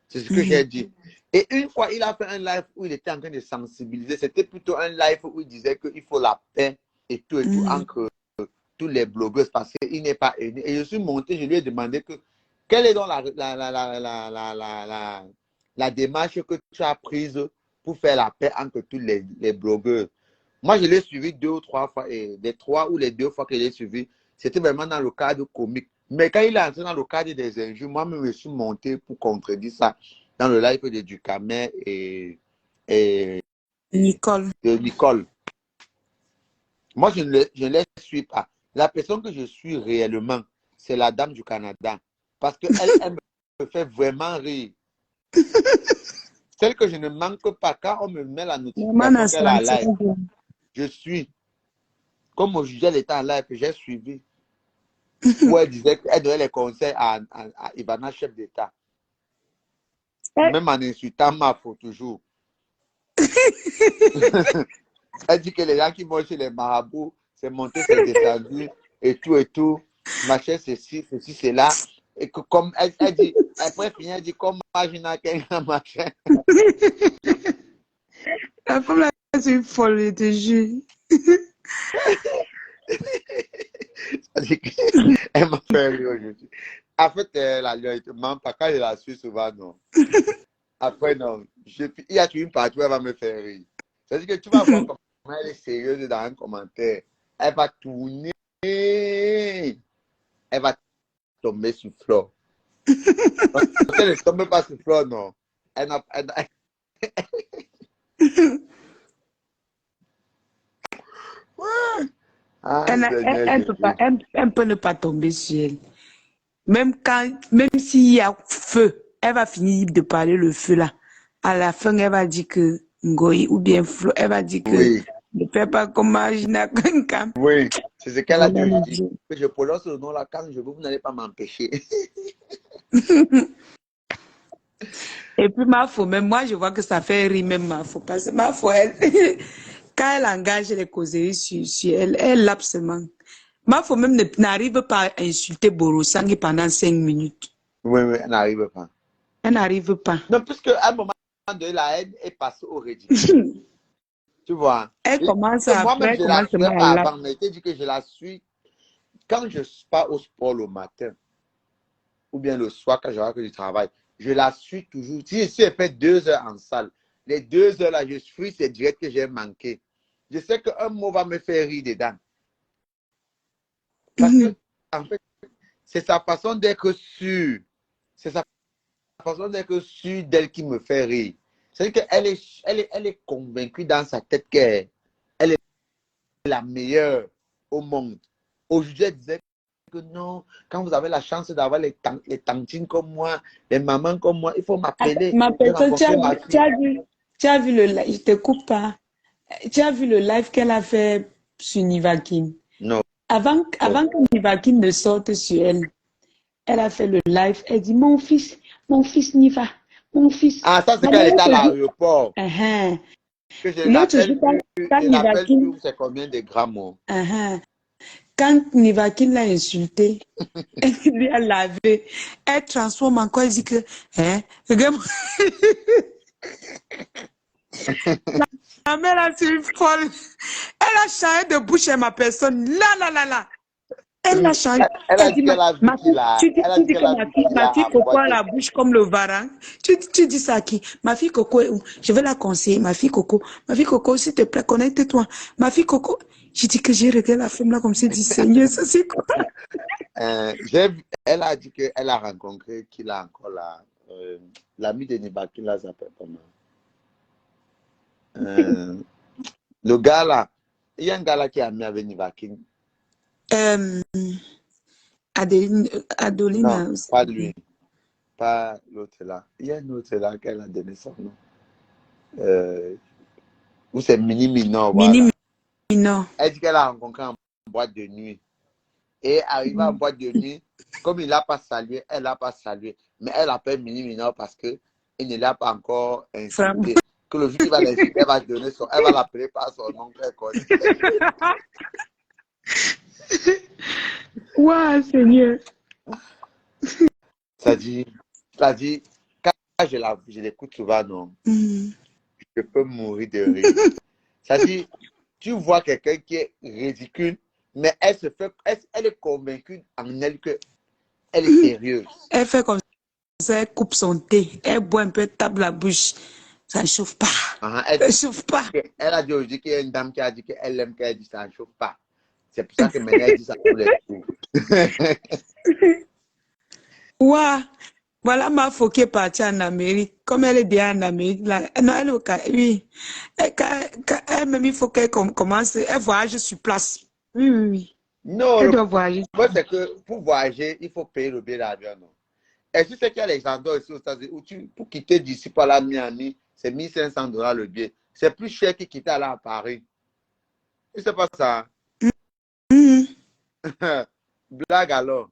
C'est ce que j'ai dit. Et une fois, il a fait un live où il était en train de sensibiliser. C'était plutôt un live où il disait qu'il faut la paix et tout entre tous les blogueuses parce qu'il n'est pas aidé. Et je suis monté, je lui ai demandé quelle est donc la démarche que tu as prise pour faire la paix entre tous les blogueurs. Moi, je l'ai suivi 2 ou 3 fois, et les 3 ou les 2 fois que je l'ai suivi, c'était vraiment dans le cadre comique. Mais quand il est entré dans le cadre des injures, moi, je me suis monté pour contredire ça dans le live de Ducamet et Nicole. de Nicole. Moi, je ne les suis pas. La personne que je suis réellement, c'est la dame du Canada. Parce qu'elle elle me fait vraiment rire. Celle que je ne manque pas, quand on me met la notification qu'elle a live, je suis. Comme aujourd'hui, elle était en live, j'ai suivi. Où elle disait qu'elle donnait les conseils à Ivana, chef d'État. Même en insultant Mafo toujours. Elle dit que les gens qui vont chez les marabouts, c'est monté, c'est descendu, et tout. Machin, ceci, cela. Et que comme elle dit, après finir, elle dit comme Magina quelqu'un machin. La femme là, c'est une folle, je te jure. Elle m'a fait rire aujourd'hui. En fait, la vérité, même pas quand je la suis souvent, non. Après, non. Il y a toujours une partie où elle va me faire rire. C'est-à-dire que tu vas voir comment elle est sérieuse dans un commentaire. Elle va tourner. Elle va tomber sur Flo. Elle ne tombe pas sur Flo, non. Elle n'a Elle peut ne pas tomber sur elle. Même s'il y a feu, elle va finir de parler le feu là. À la fin, elle va dire que Ngoï ou bien Flo, elle va dire que oui. ne fais pas comme Magina Kankam. Oui, c'est ce qu'elle a dit. Je dis que je prononce le nom là quand je veux, vous n'allez pas m'empêcher. Et puis Mafo, même moi, je vois que ça fait rire même Mafo. Parce que Mafo, quand elle engage les causeries sur elle, elle absolument. Mafo même n'arrive pas à insulter Borosangui pendant 5 minutes. Oui, elle n'arrive pas. Elle n'arrive pas. Non, puisque à un moment donné, la haine est passée au ridicule. Tu vois. Elle commence Moi-même, après, je ne la suivais pas à avant, mais je t'ai dit que je la suis quand je pars au sport le matin ou bien le soir quand je rentre du travail. Je la suis toujours. Si elle fait 2 heures en salle, les 2 heures là, je suis ces directs que j'ai manqué. Je sais qu'un mot va me faire rire dedans. Parce que, en fait, c'est sa façon d'être sûre. C'est sa façon d'être sûre d'elle qui me fait rire. C'est-à-dire qu'elle est convaincue dans sa tête qu'elle est la meilleure au monde. Aujourd'hui, elle disait que non, quand vous avez la chance d'avoir les tantines comme moi, les mamans comme moi, il faut m'appeler. Ma personne, tu as vu le live, je te coupe pas. Tu as vu le live qu'elle a fait sur Nivakin. Non. Avant que Nivakin ne sorte sur elle, elle a fait le live. Elle dit, mon fils Niva, mon fils. Ah, ça, c'est quand elle était à l'aéroport. Que je l'appelle plus, c'est combien de grammes? Quand Nivakin l'a insulté, elle lui a lavé. Elle transforme encore, elle dit que, regarde. La mère là, c'est une folle. Elle a changé de bouche à ma personne. Là. Elle a changé. Elle a dit qu'elle a vu qu'il a. Tu dis que ma fille Coco a la bouche comme le varan. Tu dis ça à qui? Ma fille Coco, je vais la conseiller. Ma fille Coco, s'il te plaît, connecte-toi. Ma fille Coco, je dis que j'ai regardé la femme là comme si dit Seigneur, ça c'est quoi? Elle a dit qu'elle a rencontré, qu'il a encore là, l'ami de Nivakin là, s'appelle comment? Le gars là, il y a un gars là qui est ami avec Nivakin. Adolina. Non, pas lui. Pas l'autre là. Il y a un autre là qu'elle a donné son nom. Ou c'est Mini Minor, voilà. Minor. Elle dit qu'elle a rencontré en boîte de nuit. Et arrivé en boîte de nuit, comme il n'a pas salué, elle n'a pas salué. Mais elle appelle Mini Minor parce qu'il ne l'a pas encore insulté. que le jour où il va l'insulter, elle va l'appeler par son nom qu'elle connaît. Ouah, Seigneur. Ça dit, quand je l'écoute souvent, non, je peux mourir de rire. Ça dit, tu vois quelqu'un qui est ridicule, mais elle est convaincue en elle qu'elle est sérieuse. Elle fait comme ça, elle coupe son thé, elle boit un peu, tape la bouche. Ça ne chauffe pas. Ça ne chauffe pas. Elle a dit aujourd'hui qu'il y a une dame qui a dit qu'elle aime qu'elle dit ça ne chauffe pas. C'est pour ça que maintenant elle dit ça tous les jours. Ouah, voilà ma faux qui est partie en Amérique. Comme elle est bien en Amérique, là, non, elle est au cas, oui. Elle-même, il faut qu'elle commence, elle voyage sur place. Oui, oui, oui. Non, Elle doit voyager. moi, c'est que pour voyager, il faut payer le billet d'avion. Non? Est-ce que c'est qu'il y a les endroits ici aux États-Unis où pour quitter d'ici par la Miami, c'est $1 500 le billet. C'est plus cher que quitter là à Paris. Et c'est pas ça. Blague alors.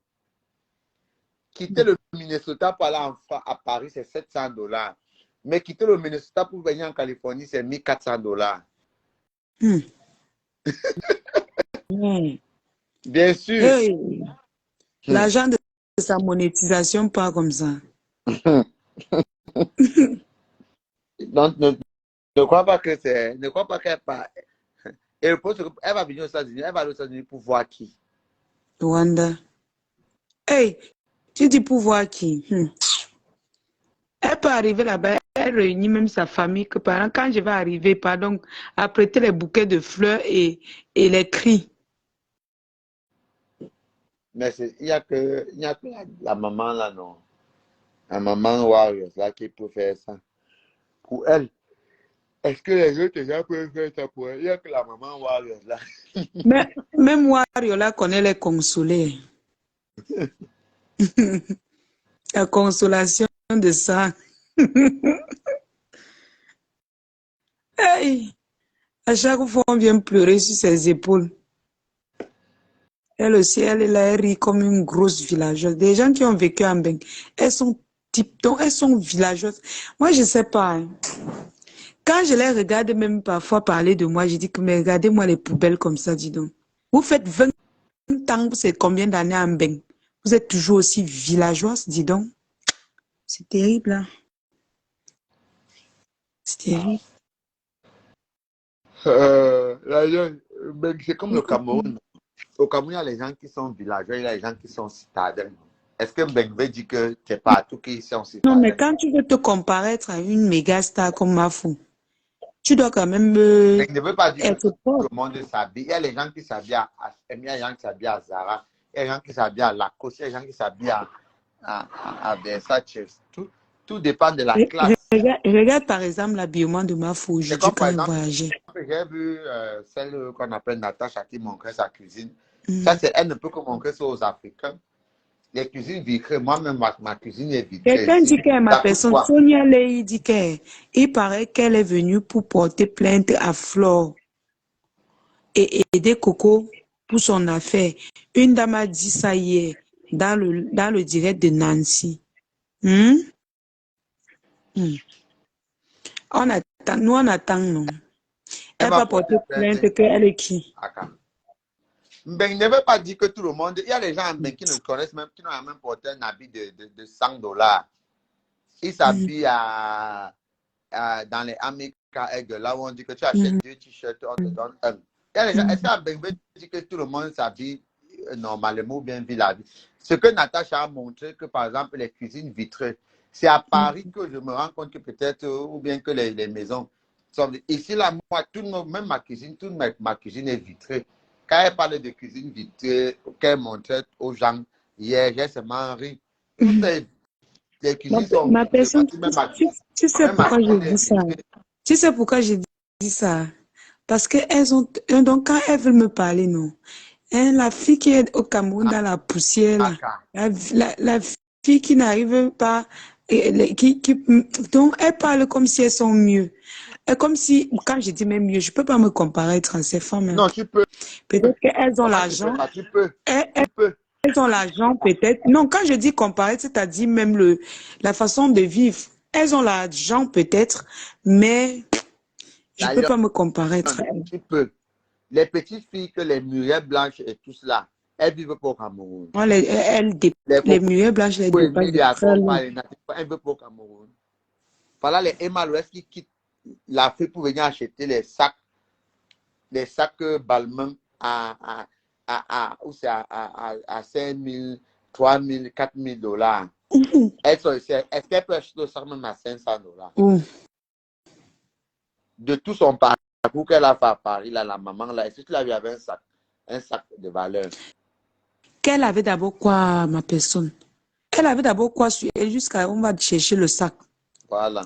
Quitter le Minnesota pour aller à Paris, c'est $700. Mais quitter le Minnesota pour venir en Californie, c'est $1 400. Bien sûr. Hey, l'argent de sa monétisation, pas comme ça. Donc, ne crois pas que c'est. Ne crois pas qu'elle part. Et elle va venir aux États-Unis. Elle va aller aux États-Unis pour voir qui? Rwanda. Hey, tu dis pour voir qui? Elle peut arriver là-bas, elle réunit même sa famille. Que pendant quand je vais arriver, pardon, à prêter les bouquets de fleurs et les cris. Mais il n'y a que la maman là, non. La maman Warriors là qui peut faire ça. Pour elle. Est-ce que les autres gens peuvent faire ça pour elle? Il n'y a que la maman Warriors là. Mais même Wario là connaît les consoler. La consolation de ça. Hey, à chaque fois on vient pleurer sur ses épaules. Elle aussi, elle est là, elle rit comme une grosse villageoise. Des gens qui ont vécu en Beng, elles sont elles sont villageoises. Moi, je sais pas. Hein. Quand je les regarde même parfois parler de moi, je dis que mais regardez-moi les poubelles comme ça, dis donc. Vous faites 20 ans, c'est combien d'années en Beng? Vous êtes toujours aussi villageoise, dis donc. C'est terrible, là. C'est terrible. C'est comme le Cameroun. Au Cameroun, il y a les gens qui sont villageois, il y a les gens qui sont citadins. Est-ce que Mbengbe dit que tu n'es pas à tout qui sont citadins? Non, mais quand tu veux te comparaître à une méga star comme Mafou, tu dois quand même Je ne veux pas dire que être tout fort. le monde s'habille. Il y a les gens qui s'habillent à H&M, il y a les gens qui s'habillent à Zara, il y a les gens qui s'habillent à Lacoste, il y a les gens qui s'habillent à Versace. Tout dépend de la classe. Regarde par exemple l'habillement de Mafou aujourd'hui quand il voyageait. J'ai vu celle qu'on appelle Natacha qui montrait sa cuisine. Ça, elle ne peut que montrer ça aux Africains. Les cuisines vitrées, moi-même, ma cuisine est vitrée. Quelqu'un dit qu'elle est ma personne. Sonia Lei dit qu'il paraît qu'elle est venue pour porter plainte à Flore et aider Coco pour son affaire. Une dame a dit ça hier dans le direct de Nancy. Nous, on attend, non. Elle va porter plainte qu'elle est qui? Ben, ne veut pas dire que tout le monde. Il y a des gens qui ne connaissent même, qui n'ont même porté un habit de $100. Ils s'habillent dans les America Egg, là où on dit que tu achètes 2 t-shirts, on te donne un. Il y a des gens, est-ce qu'à Bengue dit que tout le monde s'habille normalement ou bien vit la vie? Ce que Natacha a montré, que par exemple, les cuisines vitrées, c'est à Paris que je me rends compte que peut-être, ou bien que les maisons sont. Ici, là, moi, même ma cuisine, toute ma cuisine est vitrée. Quand elle parlait de cuisine vitrée, qu'elle montrait aux gens, hier, j'ai seulement ri. Toutes les cuisines sont Ma personne, tu sais pourquoi je dis ça? Tu sais pourquoi je dis ça? Parce qu'elles ont, donc quand elles veulent me parler, non. Hein, la fille qui est au Cameroun dans la poussière, là, la fille qui n'arrive pas, donc elles parlent comme si elles sont mieux. Et comme si, quand je dis même mieux, je ne peux pas me comparer à ces femmes. Non, tu peux. Peut-être qu'elles ont l'argent. Tu peux. Elles ont l'argent, peut-être. Non, quand je dis comparer, c'est-à-dire même la façon de vivre. Elles ont l'argent, peut-être, mais Je La peux lionne, pas me comparer, frère. tu peux. Les petites filles que les murets blanches et tout cela, elles vivent pas au Cameroun. Moi, Les les cocos, murs blanches, les dépassent Émile de et très Akompa, loin. les natifs, elles vivent pas au Cameroun. Voilà les Emma l'Ouest qui quittent l'Afrique pour venir acheter les sacs Balmain où c'est à 5 000, 3 000, 4 000 dollars. Elles sont ici. Est-ce qu'elles peuvent acheter le sac même à 500 dollars? De tout son parcours qu'elle a fait à Paris, là, la maman, là, est-ce que tu l'avais avec un sac de valeur? Qu'elle avait d'abord quoi, ma personne? Elle avait d'abord quoi sur elle jusqu'à on va chercher le sac. Voilà.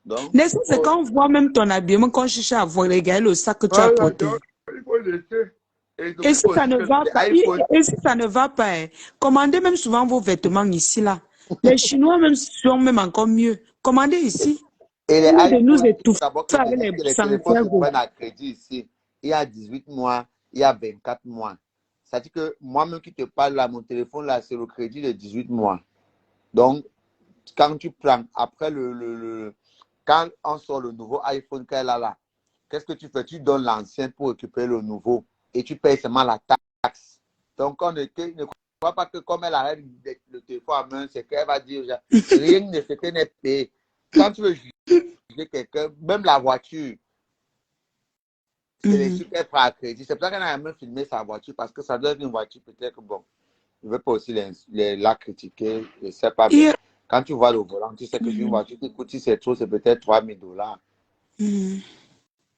Donc, N'est-ce pas, c'est quand on voit même ton habillement, quand on cherche à voir regarder le sac que tu as voilà, porté. donc, il faut laisser. Et Et n'oublie si pas ça aussi ne que va les pas, iPhones, et si ça ne va pas, commandez même souvent vos vêtements ici, là. Les Chinois même sont même encore mieux. Commandez ici. et les Au lieu de nous iPhones, il faut étouffer d'abord que je te avec dise les que les téléphones se Santiago. prennent à crédit ici. Il y a 18 mois, il y a 24 mois. C'est-à-dire que moi-même qui te parle là, mon téléphone là, c'est le crédit de 18 mois. Donc, quand tu prends, après quand on sort le nouveau iPhone qu'elle a là, qu'est-ce que tu fais? Tu donnes l'ancien pour récupérer le nouveau et tu payes seulement la taxe. Donc, on ne croit pas que comme elle arrête le téléphone à main, c'est qu'elle va dire, genre, rien ne se n'est payé. Quand tu veux juger quelqu'un, même la voiture, c'est les trucs qu'elle prend à crédit. C'est pour ça qu'elle a même filmé sa voiture parce que ça doit être une voiture peut-être bon. Je ne veux pas aussi la critiquer, je ne sais pas, mais quand tu vois le volant, tu sais que c'est une voiture qui coûte, si c'est trop, c'est peut-être 3 000 dollars.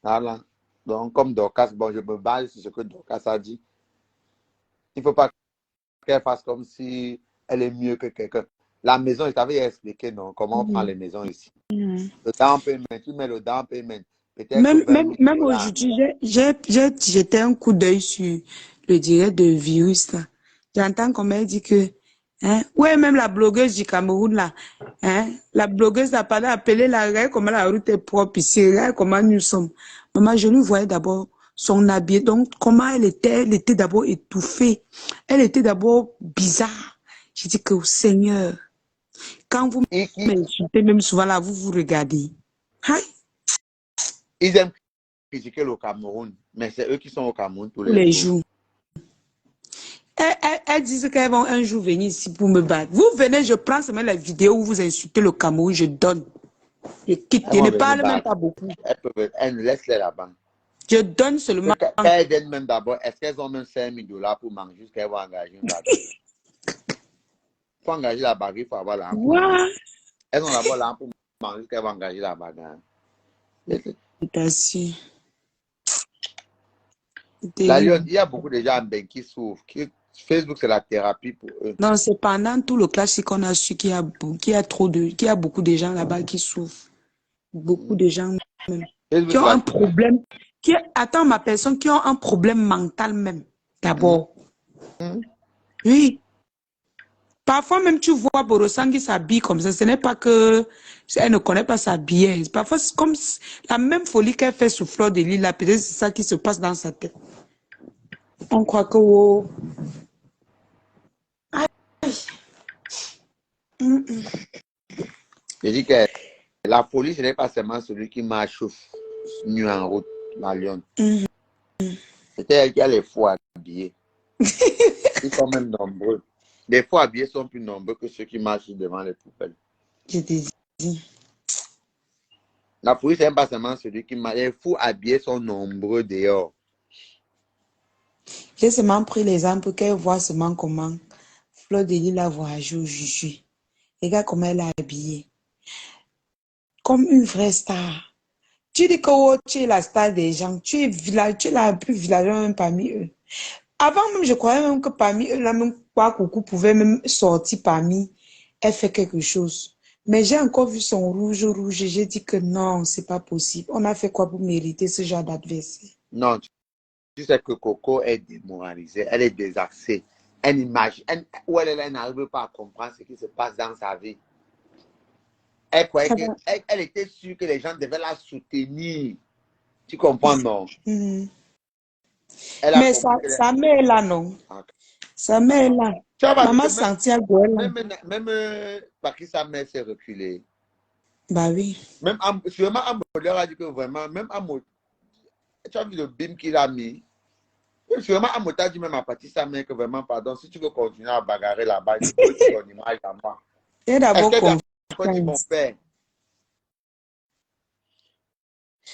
Voilà. Donc, comme Dorcas, bon, je me base sur ce que Dorcas a dit. Il ne faut pas qu'elle fasse comme si elle est mieux que quelqu'un. La maison, je t'avais expliqué, non, comment on prend les maisons ici. Le down payment, tu mets le down payment, peut-être 20 000 Même dollars. aujourd'hui, j'ai jeté un coup d'œil sur le direct de virus, là. J'entends comme elle dit que, hein, ouais, même la blogueuse du Cameroun, là, hein, la blogueuse n'a pas appelé la reine, comment la route est propre ici, regarde comment nous sommes. Maman, je lui voyais d'abord son habit, donc comment elle était d'abord étouffée. Elle était d'abord bizarre. J'ai dit que, Seigneur, quand vous m'insultez, même souvent là, vous vous regardez. Aïe, Ils aiment critiquer le Cameroun, mais c'est eux qui sont au Cameroun tous tous les les jours. jours. Elles disent qu'elles vont un jour venir ici pour me battre. Vous venez, je prends seulement la vidéo où vous insultez le Cameroun, je donne. Je quitte. Elles Je vont ne venir parle même battre. pas beaucoup. Elles laissent-les là-bas. Je donne seulement. Elles viennent même d'abord, est-ce qu'elles ont même 5 000 dollars pour manger jusqu'à vont engager une bagarre? Il faut engager la bagarre, il faut avoir l'argent pour manger. What? Elles ont d'abord l'argent pour manger jusqu'à vont engager la bagarre. Attention. La Lyon, il y a beaucoup de gens qui souffrent. Facebook, c'est la thérapie pour eux. Non, c'est pendant tout le classique qu'on a su qu'il y a beaucoup de gens là-bas qui souffrent. Beaucoup de gens même. Facebook, Qui c'est ont la un thérapie. problème. Attends, ma personne, qui ont un problème mental même. D'abord. Oui. Parfois même tu vois Borosang qui s'habille comme ça, ce n'est pas que elle ne connaît pas s'habiller. Parfois c'est comme la même folie qu'elle fait sur Fleur de Lys, là, peut-être c'est ça qui se passe dans sa tête. On croit que oh. Je dis que la folie, ce n'est pas seulement celui qui marche nu en route, la Lyon. C'est elle qui a les fous habillés. Ils sont même nombreux. Les fous habillés sont plus nombreux que ceux qui marchent devant les poubelles. Je te dis. La folie, ce n'est pas seulement celui qui marche. Les fous habillés sont nombreux dehors. J'ai seulement pris l'exemple qu'elle voit seulement comment Fleur de Lys la voyage au Juju. Regarde comment elle est habillée. Comme une vraie star. Tu dis que oh, tu es la star des gens. Tu es la plus villageoise même parmi eux. Avant même, je croyais même que parmi eux, là même, quoi, Coucou pouvait même sortir parmi, elle fait quelque chose. Mais j'ai encore vu son rouge, rouge, et j'ai dit que non, c'est pas possible. On a fait quoi pour mériter ce genre d'adversaire? Non, tu sais que Coco est démoralisée, elle est désaxée. Elle imagine, elle n'arrive pas à comprendre ce qui se passe dans sa vie. Elle croyait elle était sûre que les gens devaient la soutenir. Tu comprends, non? Elle a Mais compris que sa mère est là, non? Sa mère est là. tu vas dire Maman que Santiago est là. même Patrice, sa mère s'est reculée. Bah oui. Même sûrement Amod leur a dit que vraiment, même Amod, tu as vu le bim qu'il a mis. Sûrement Amod t'a dit même à partir de sa main que vraiment, pardon, si tu veux continuer à bagarrer là-bas, il faut retirer ton image à moi. Il y a Est-ce d'abord qu'elle lui a encore dit mon confiance. père?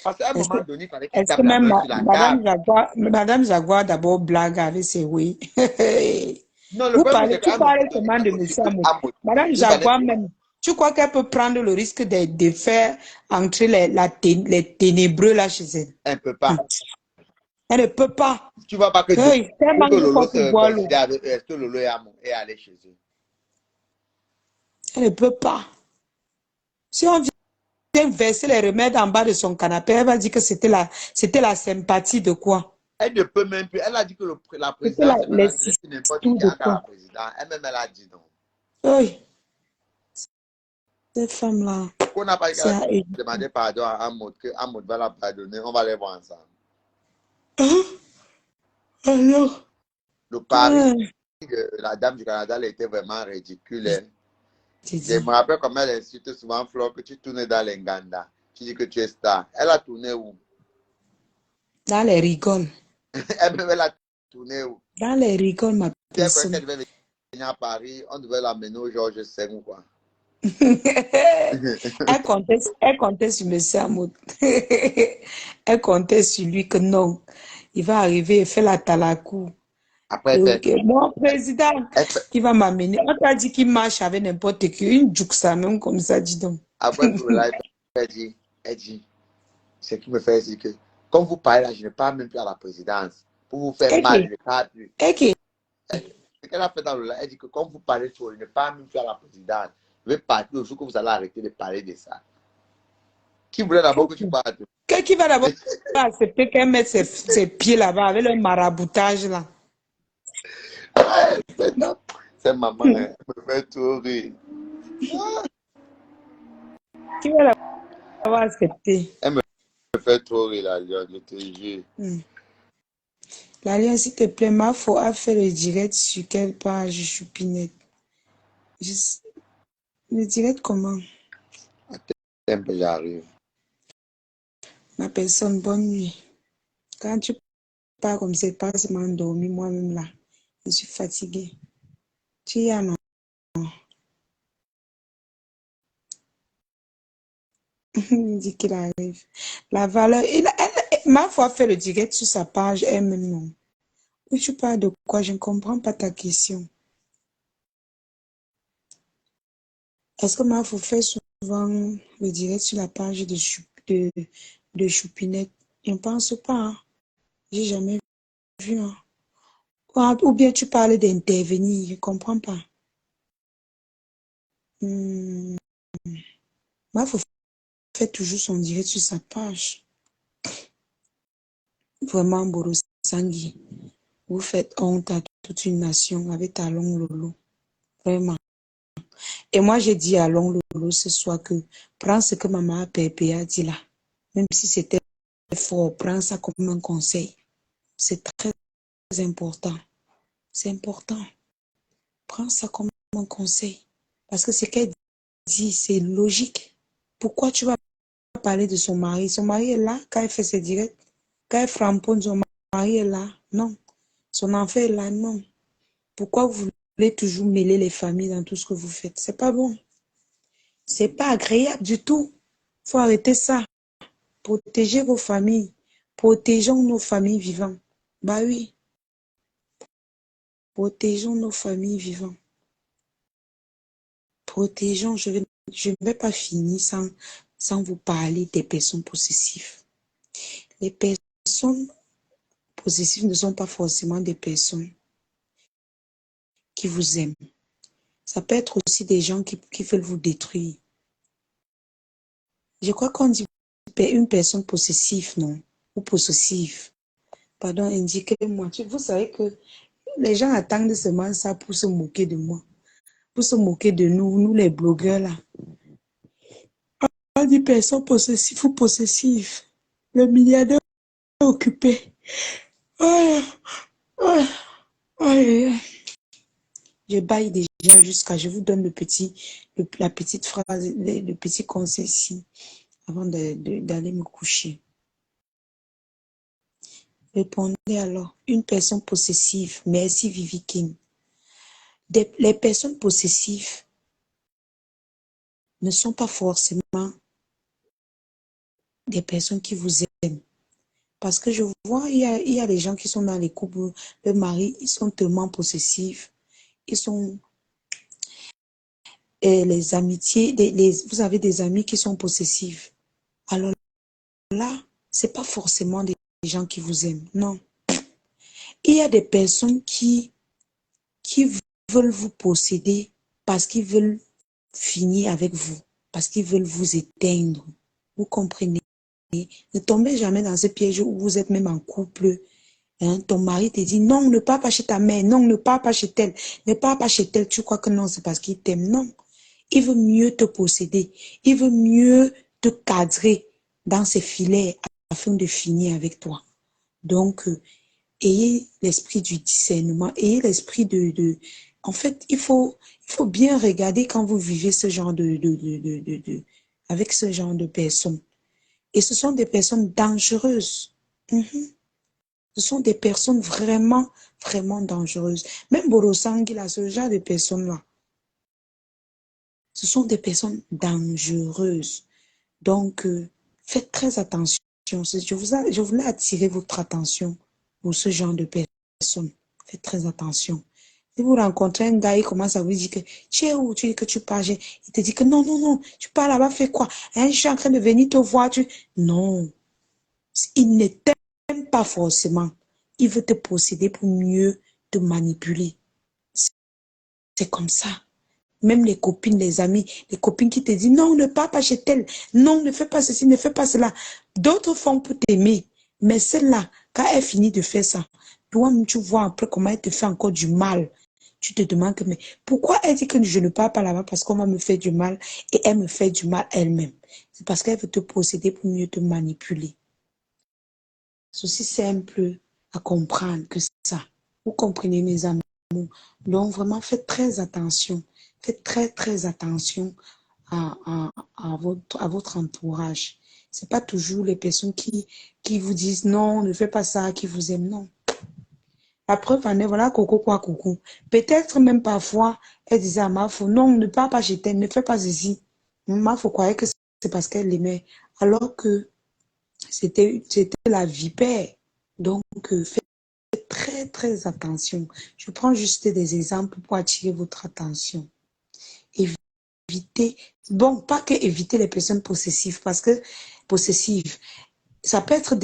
Parce qu'à un Est-ce que, moment donné, il fallait qu'il est-ce que tape la même main sur la table. Madame Jaguar d'abord blague avec ses oui. Non, le problème, c'est Tu qu'à un moment parles donné, seulement il de faut Monsieur supprimer Amoud. Amod. Madame Il fallait Jaguar même, tu crois qu'elle peut prendre le risque de faire entrer les ténébreux là chez elle? un peu pas. Elle ne peut pas. Tu vois pas que Hey, pour tellement que de Lolo fois se pour boire l'eau. réconcilie avec eux, est-ce que Lolo est allé chez eux? Elle ne peut pas. Si on vient verser les remèdes en bas de son canapé, elle va dire que c'était la sympathie de quoi? Elle ne peut même plus. Elle a dit que la C'était présidence, c'est les maintenant, c'est n'importe tout qui de entre à la quoi? présidence. Elle-même, elle a dit non. Oui, cette femme-là, Qu'on n'a pas c'est à elle. demandé pardon à Amod, que Amod va la pardonner, on va les voir ensemble. Hein? Alors, Le pari de la dame du Canada, elle était vraiment ridicule. je Hein. te Je me dis, rappelle comment elle insulte souvent Flo, que tu tournais dans l'Enganda. Tu dis que tu es star. Elle a tourné où? dans les rigoles, Elle-même, elle a tourné où? ma Si elle croyait personne. qu'elle devait venir à Paris, on devait l'amener au Georges V ou quoi. Elle comptait sur Monsieur Amoud. Elle comptait sur lui que non, il va arriver et faire la talakou. Après, Ok, mon président, elle fait, il va m'amener. On t'a dit qu'il marche avec n'importe qui. Une juxta même comme ça, dis donc. après tout là, elle dit, ce qui me fait dire que, comme vous parlez là, je ne parle même plus à la présidence. Pour vous faire mal, je Ok, ne parle plus. ok. Ce qu'elle a fait dans le là, elle dit que comme vous parlez trop, je ne parle même plus à la présidence. Je vais partir le jour que vous allez arrêter de parler de ça. Qui voulait d'abord que tu parles? Qui va d'abord accepter qu'elle mette ses pieds là-bas avec le maraboutage là? Non, c'est maman, hein, elle me fait trop rire. Qui va d'abord accepter? Elle me fait trop rire, la lionne, je te jure. L'alliance, s'il te plaît, ma faut a fait le direct sur quelle page Choupinette? Je- Le direct comment? Un peu, j'arrive. Ma personne, bonne nuit. Quand tu pars comme c'est pas m'endormir moi-même là. Je suis fatiguée. Tu y as non? Il dit qu'il arrive. La valeur, ma foi fait le direct sur sa page elle-même, non. Mais tu parles de quoi? Je ne comprends pas ta question. Est-ce que ma foi fait souvent le direct sur la page de Choupinette? Je ne pense pas. Hein. J'ai jamais vu. Hein. Ou bien tu parles d'intervenir. Je ne comprends pas. Ma foi fait toujours son direct sur sa page. Vraiment, Borosangui. Vous faites honte à toute une nation avec Talon Lolo. Vraiment. Et moi, j'ai dit à Long Lolo ce soir que prends ce que maman Pépé a dit là. Même si c'était fort, prends ça comme un conseil. C'est très important. C'est important. Prends ça comme un conseil. Parce que ce qu'elle dit, c'est logique. Pourquoi tu vas parler de son mari? Son mari est là quand elle fait ses directs. Quand elle framponne, son mari est là. Non. Son enfant est là. Non. Pourquoi vous voulez toujours mêler les familles dans tout ce que vous faites? C'est pas bon. C'est pas agréable du tout. Faut arrêter ça. Protégez vos familles. Protégeons nos familles vivantes. Bah oui. Protégeons nos familles vivantes. Protégeons. Je ne vais pas finir sans vous parler des personnes possessives. Les personnes possessives ne sont pas forcément des personnes qui vous aiment. Ça peut être aussi des gens qui veulent vous détruire. Je crois qu'on dit une personne possessive, non? Ou possessive. Pardon, indiquez-moi. Vous savez que les gens attendent seulement ça pour se moquer de moi. Pour se moquer de nous les blogueurs là. On dit personne possessive ou possessive. Le milliardaire est occupé. Oh, oh, oh, je baille déjà. déjà jusqu'à... Je vous donne la petite phrase, le petit conseil ici, avant d'aller me coucher. Répondez alors. Une personne possessive. Merci, Vivi King. Les personnes possessives ne sont pas forcément des personnes qui vous aiment. Parce que je vois, il y a des gens qui sont dans les couples, le mari, ils sont tellement possessifs. Ils sont... Et les amitiés, vous avez des amis qui sont possessifs. Alors là, c'est pas forcément des gens qui vous aiment. Non. Il y a des personnes qui veulent vous posséder parce qu'ils veulent finir avec vous, parce qu'ils veulent vous éteindre. Vous comprenez? Ne tombez jamais dans ce piège où vous êtes même en couple. Hein, ton mari te dit non, ne pars pas chez ta mère, non, ne pars pas chez elle, ne pars pas chez elle. Tu crois que non, c'est parce qu'il t'aime. Non. Il veut mieux te posséder. Il veut mieux te cadrer dans ses filets afin de finir avec toi. Donc, ayez l'esprit du discernement, ayez l'esprit En fait, il faut bien regarder quand vous vivez ce genre avec ce genre de personnes. Et ce sont des personnes dangereuses. Ce sont des personnes vraiment, vraiment dangereuses. Même Borosang, il a ce genre de personnes-là. Ce sont des personnes dangereuses. Donc, faites très attention. Je voulais attirer votre attention pour ce genre de personnes. Faites très attention. Si vous rencontrez un gars, il commence à vous dire que tu es où, tu dis que tu pars, il te dit que non, non, non, tu pars là-bas, fais quoi? Hein, je suis en train de venir te voir. Non, il ne t'aime pas forcément. Il veut te posséder pour mieux te manipuler. C'est comme ça. Même les copines, les amis, les copines qui te disent non, ne pars pas chez elle, non, ne fais pas ceci, ne fais pas cela. D'autres font pour t'aimer, mais celle-là, quand elle finit de faire ça, toi-même, tu vois après comment elle te fait encore du mal. Tu te demandes que, mais pourquoi elle dit que je ne pars pas là-bas parce qu'on va me faire du mal et elle me fait du mal elle-même. C'est parce qu'elle veut te posséder pour mieux te manipuler. C'est aussi simple à comprendre que ça. Vous comprenez, mes amis. Donc, vraiment, faites très attention. Faites très, très attention à votre entourage. Ce n'est pas toujours les personnes qui vous disent non, ne fais pas ça, qui vous aiment, non. La preuve en est, voilà, coco, quoi, coucou. Peut-être même parfois, elle disait à Mafo, non, ne pars pas chez elle, ne fais pas ceci. Mafo croyait que c'est parce qu'elle l'aimait, alors que c'était la vipère. Donc, faites très, très attention. Je prends juste des exemples pour attirer votre attention. Évitez, bon, pas que éviter les personnes possessives, parce que possessives, ça peut être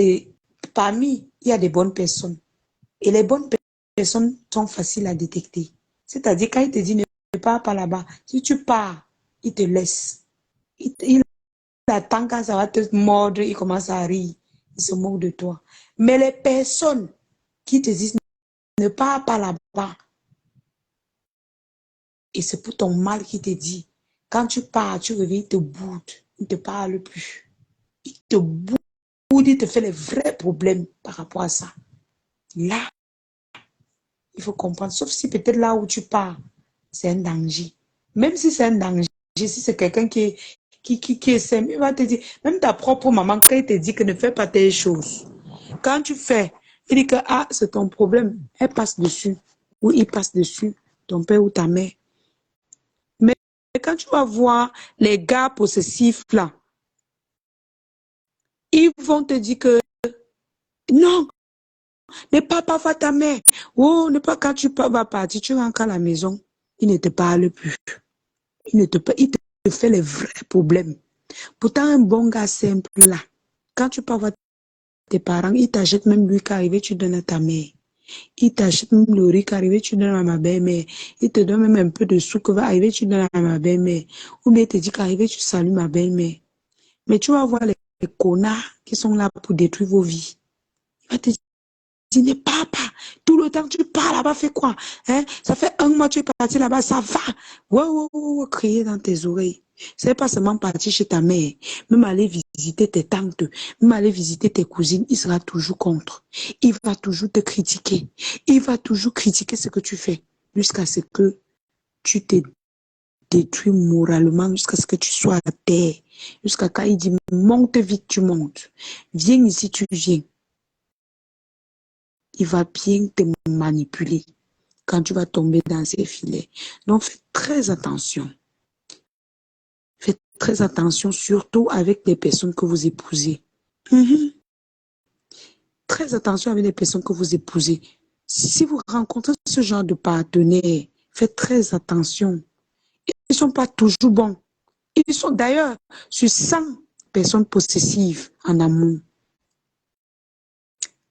parmi, il y a des bonnes personnes. Et les bonnes personnes sont faciles à détecter. C'est-à-dire, quand il te dit ne pars pas là-bas, si tu pars, il te laisse. Il attend quand ça va te mordre, il commence à rire. Il se moque de toi. Mais les personnes qui te disent ne pars pas là-bas, et c'est pour ton mal qu'il te dit. Quand tu pars, tu reviens, il te boude. Il ne te parle plus. Il te boude, il te fait les vrais problèmes par rapport à ça. Là, il faut comprendre. Sauf si peut-être là où tu pars, c'est un danger. Même si c'est un danger, si c'est quelqu'un qui essaie, il va te dire, même ta propre maman, quand il te dit que ne fais pas telle chose, quand tu fais, il dit que ah, c'est ton problème, elle passe dessus, ou il passe dessus, ton père ou ta mère. Mais quand tu vas voir les gars possessifs là, ils vont te dire que non, ne parle pas ta mère. Oh, ne pas quand tu vas partir, tu rentres à la maison, il ne te parle plus. Il te fait les vrais problèmes. Pourtant, un bon gars simple là, quand tu parles à tes parents, il t'achète même lui qu'arrivé, tu donnes à ta mère. Il t'achète même le riz qu'arrivé, tu donnes à ma belle-mère. Il te donne même un peu de sous que va arriver, tu donnes à ma belle-mère. Ou bien il te dit qu'arrivé, tu salues ma belle-mère. Mais tu vas voir les connards qui sont là pour détruire vos vies. Il va te dire, ne pars pas. Tout le temps, tu pars là-bas, fais quoi? Hein? Ça fait un mois que tu es parti là-bas, ça va. Ouais, crier dans tes oreilles. C'est pas seulement partir chez ta mère, même aller visiter tes tantes, même aller visiter tes cousines, il sera toujours contre. Il va toujours te critiquer. Il va toujours critiquer ce que tu fais jusqu'à ce que tu te détruis moralement jusqu'à ce que tu sois à terre. Jusqu'à quand il dit, monte vite, tu montes. Viens ici, tu viens. Il va bien te manipuler quand tu vas tomber dans ses filets. Donc, fais très attention. Faites très attention, surtout avec les personnes que vous épousez. Très attention avec les personnes que vous épousez. Si vous rencontrez ce genre de partenaire, faites très attention. Ils ne sont pas toujours bons. Ils sont d'ailleurs sur 100 personnes possessives en amour.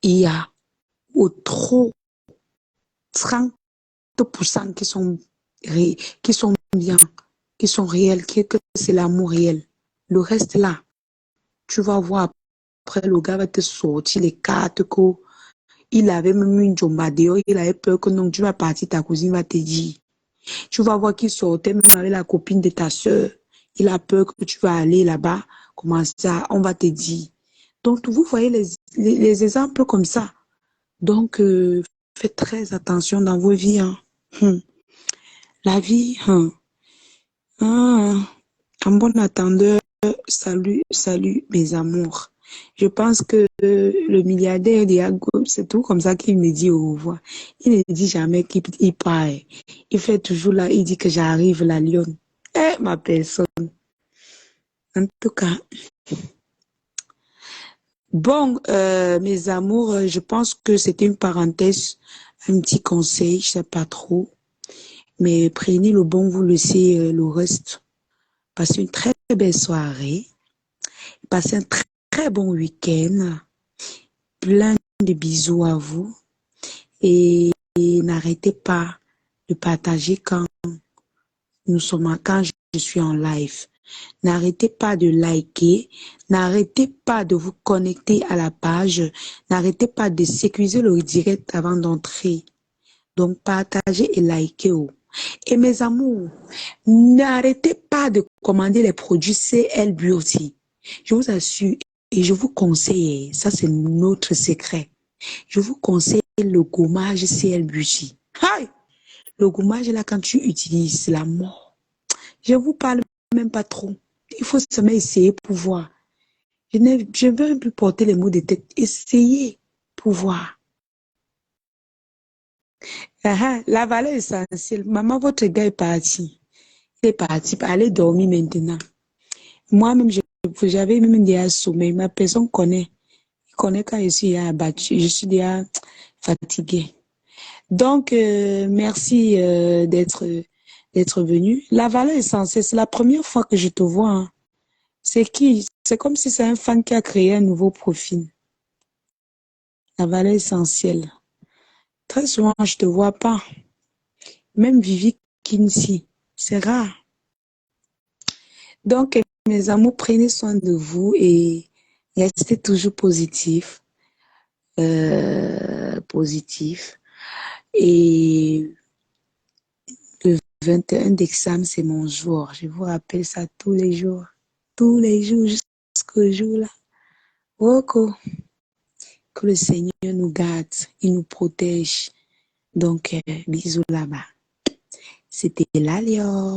Il y a au trop 30% qui sont bien, qui sont réels, que c'est l'amour réel. Le reste là, tu vas voir après, le gars va te sortir les cartes qu'il avait même une jombadeo, il avait peur que non, tu vas partir, ta cousine va te dire. Tu vas voir qu'il sortait même avec la copine de ta soeur. Il a peur que tu vas aller là-bas. Comment ça? On va te dire. Donc, vous voyez les exemples comme ça. Donc, faites très attention dans vos vies. Hein. La vie, en bon attendeur, salut mes amours. Je pense que le milliardaire Diago, c'est tout comme ça qu'il me dit au revoir. Il ne dit jamais qu'il part. Il fait toujours là, il dit que j'arrive, la lionne. Eh, ma personne. En tout cas. Bon, mes amours, je pense que c'était une parenthèse, un petit conseil, je sais pas trop. Mais prenez le bon, vous laissez le reste. Passez une très belle soirée. Passez un très, très bon week-end. Plein de bisous à vous. Et n'arrêtez pas de partager quand je suis en live. N'arrêtez pas de liker. N'arrêtez pas de vous connecter à la page. N'arrêtez pas de sécuriser le direct avant d'entrer. Donc, partagez et likez. Et mes amours, n'arrêtez pas de commander les produits CL Beauty. Je vous assure et je vous conseille, ça c'est notre secret. Je vous conseille le gommage CL Beauty. Aïe! Le gommage là, quand tu utilises, c'est la mort. Je vous parle même pas trop. Il faut seulement essayer pour voir. Je ne veux même plus porter les mots de tête. Essayez pour voir. La valeur essentielle. Maman, votre gars est parti. Il est parti. Allez dormir maintenant. Moi-même, j'avais même déjà sommeil. Ma personne connaît. Il connaît quand je suis abattue. Je suis déjà fatiguée. Donc, merci d'être venu. La valeur essentielle, c'est la première fois que je te vois. Hein. C'est qui? C'est comme si c'est un fan qui a créé un nouveau profil. La valeur essentielle. Très souvent, je te vois pas. Même Vivi Kinsey. C'est rare. Donc, mes amours, prenez soin de vous et restez toujours positif. Positif. Et le 21 décembre, c'est mon jour. Je vous rappelle ça tous les jours. Tous les jours, jusqu'au jour là. Woko. Que le Seigneur nous garde, il nous protège. Donc, bisous là-bas. C'était l'Alliance.